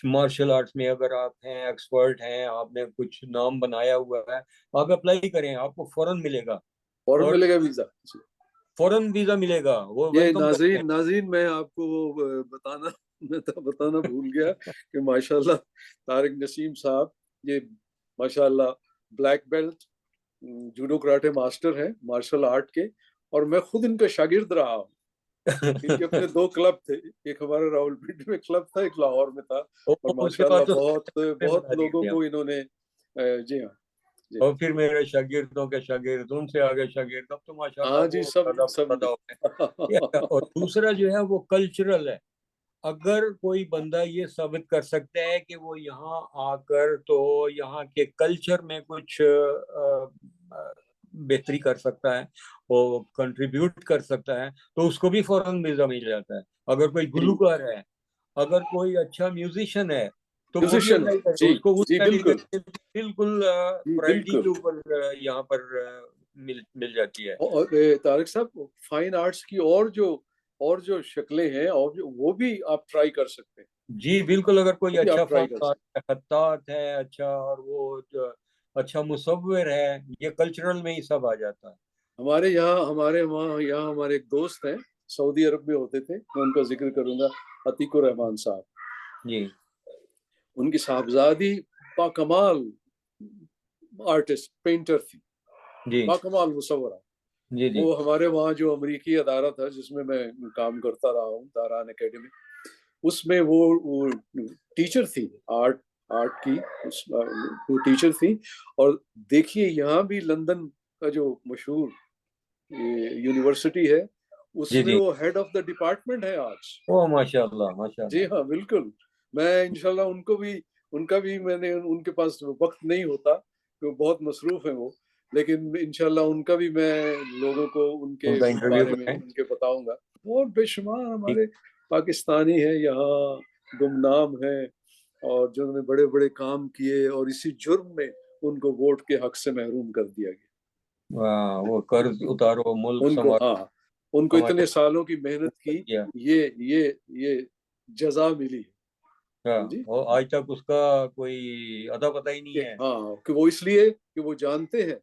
मार्शल आर्ट्स में अगर आप हैं, एक्सपर्ट हैं, आपने कुछ नाम बनाया हुआ है, आप अप्लाई करें, आपको फौरन मिलेगा। फौरन और मिलेगा वीजा जी। फौरन वीजा मिलेगा, वो ये वेलकम करते नाजरीन नाजरीन, मैं आपको वो बताना मैं तो बताना भूल गया कि माशाल्लाह तारिक नसीम साहब, ये माशाल्लाह black belt judo karate master हैं, मार्शल आर्ट के, और मैं खुद इनका शागिर्द रहा हूँ। इनके हैं। अपने दो क्लब थे, एक हमारे रावलपिंडी में क्लब था, एक लाहौर में था, और उसके बाद माशाल्लाह तो बहुत बहुत बना लोगों दिए हम। को इन्होंने जी हाँ, जी और फिर मेरे शागिर्दों के शागिर्द, उनसे आगे शागिर्द, अब तो माशाल्लाह हाँ जी, वो सब ज्यादा सब ज्यादा हो गए। और दूसरा जो है वो कल्चरल है। अगर कोई बंदा ये साबित कर सकता है कि वो यहाँ आकर तो यहाँ के कल्चर में कुछ बेहतरी कर सकता है, वो कंट्रीब्यूट कर सकता है, तो उसको भी फौरन वीजा मिल जाता है। अगर कोई जी, गुलकार है, अगर कोई अच्छा म्यूजिशियन है, तो वो भी म्यूजिशियन, अप्लाई करे, जी उसको जी उसका बिल्कुल, बिल्कुल जी प्रायोरिटी बिल्कुल। के ऊपर यहाँ पर मिल मिल जाती है। और तारिक साहब, फाइन आर्ट्स की और जो शक्लें हैं, और जो वो भी आप ट्राई कर सकते हैं, जी बिल्कुल, अगर कोई वो भी अच्छा आप ट्राई कर फनकार सकते है, खत्तात है अच्छा, और वो अच्छा मुसव्विर है, ये कल्चरल में ही सब आ जाता है। हैं। हमारे वहाँ यहाँ हमारे एक दोस्त हैं, सऊदी अरब में होते थे, मैं उनका जिक्र करूंगा, अतीकुर रहमान साहब। जी उनकी साहबजादी बाकमाल आर्टिस्ट पेंटर थी, जी बाकमाल मुसव्वरा। जी जी वो हमारे वहाँ जो अमेरिकी अदारा था जिसमें मैं काम करता रहा हूँ, दारान एकेडमी, उसमें वो टीचर थी, आर्ट आर्ट की, वो टीचर थी। और देखिए यहाँ भी लंदन का जो मशहूर यूनिवर्सिटी है, जी उसमें जी। वो हेड ऑफ द डिपार्टमेंट है आज। ओ माशाल्लाह जी माशाल्लाह। हाँ, बिल्कुल। मैं इंशाल्लाह उनका भी मैंने, उनके पास वक्त नहीं होता, तो बहुत मसरूफ है वो, लेकिन इंशाल्लाह उनका भी मैं लोगों को उनके उनका इंटरव्यू बारे में करें। उनके बताऊंगा। बहुत बेशुमार ठीक। हमारे पाकिस्तानी है यहाँ, गुमनाम है, और जिन्होंने बड़े बड़े काम किए, और इसी जुर्म में उनको वोट के हक से महरूम कर दिया गया। वाह, वो कर्ज उतारो मुल्क उनको, संभालो, हाँ, उनको हमारे इतने सालों की मेहनत की, किया। ये ये ये जजा मिली हाँ, है जी। और आज तक उसका कोई अता पता ही नहीं कि है। हाँ, कि वो इसलिए कि वो जानते हैं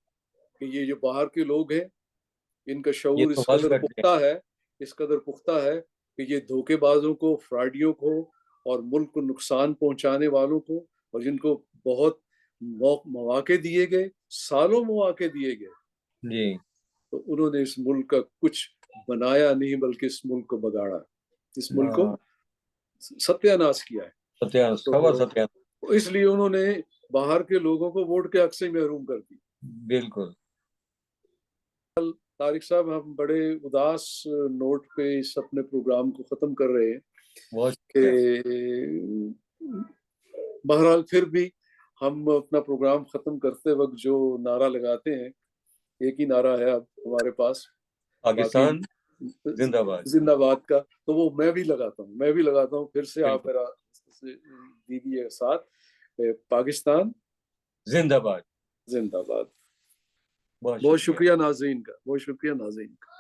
कि ये जो बाहर के लोग हैं, इनका ये शऊर इस सवाल कदर करते हैं। पुख्ता है, इस कदर पुख्ता है कि ये धोखेबाजों को, फ्रॉडियों को, और मुल्क को नुकसान पहुंचाने वालों को, और जिनको बहुत मौके दिए गए, सालों मौके दिए गए, जी। तो उन्होंने इस मुल्क का कुछ बनाया नहीं, बल्कि इस मुल्क को बगाड़ा, इस मुल्क को हाँ, सत्यानाश किया है। सत्यानाश, सवा तो सत्यानाश। इसलिए उन्होंने बाहर के लोगों को वोट के हक से महरूम कर दी। बिल्कुल। तारिक साहब, हम बड़े उदास नोट पे इस अपने प्रोग्राम को ख़त्म कर रहे हैं बहुत शुक्रिया। कि बहरहाल फिर भी हम अपना प्रोग्राम ख़त्म करते वक्त जो नारा लगाते हैं, एक ही नारा है अब हमारे पास, बाकी पाकिस्तान जिंदाबाद। जिंदाबाद का, तो वो मैं भी लगाता हूँ फिर से, आप बिल्कुल। मेरा दीजिए साथ। पाकिस्तान जिंदाबाद। जिंदाबाद। बहुत बहुत शुक्रिया। शुक्रिया नाज़रीन का, बहुत शुक्रिया नाज़रीन का।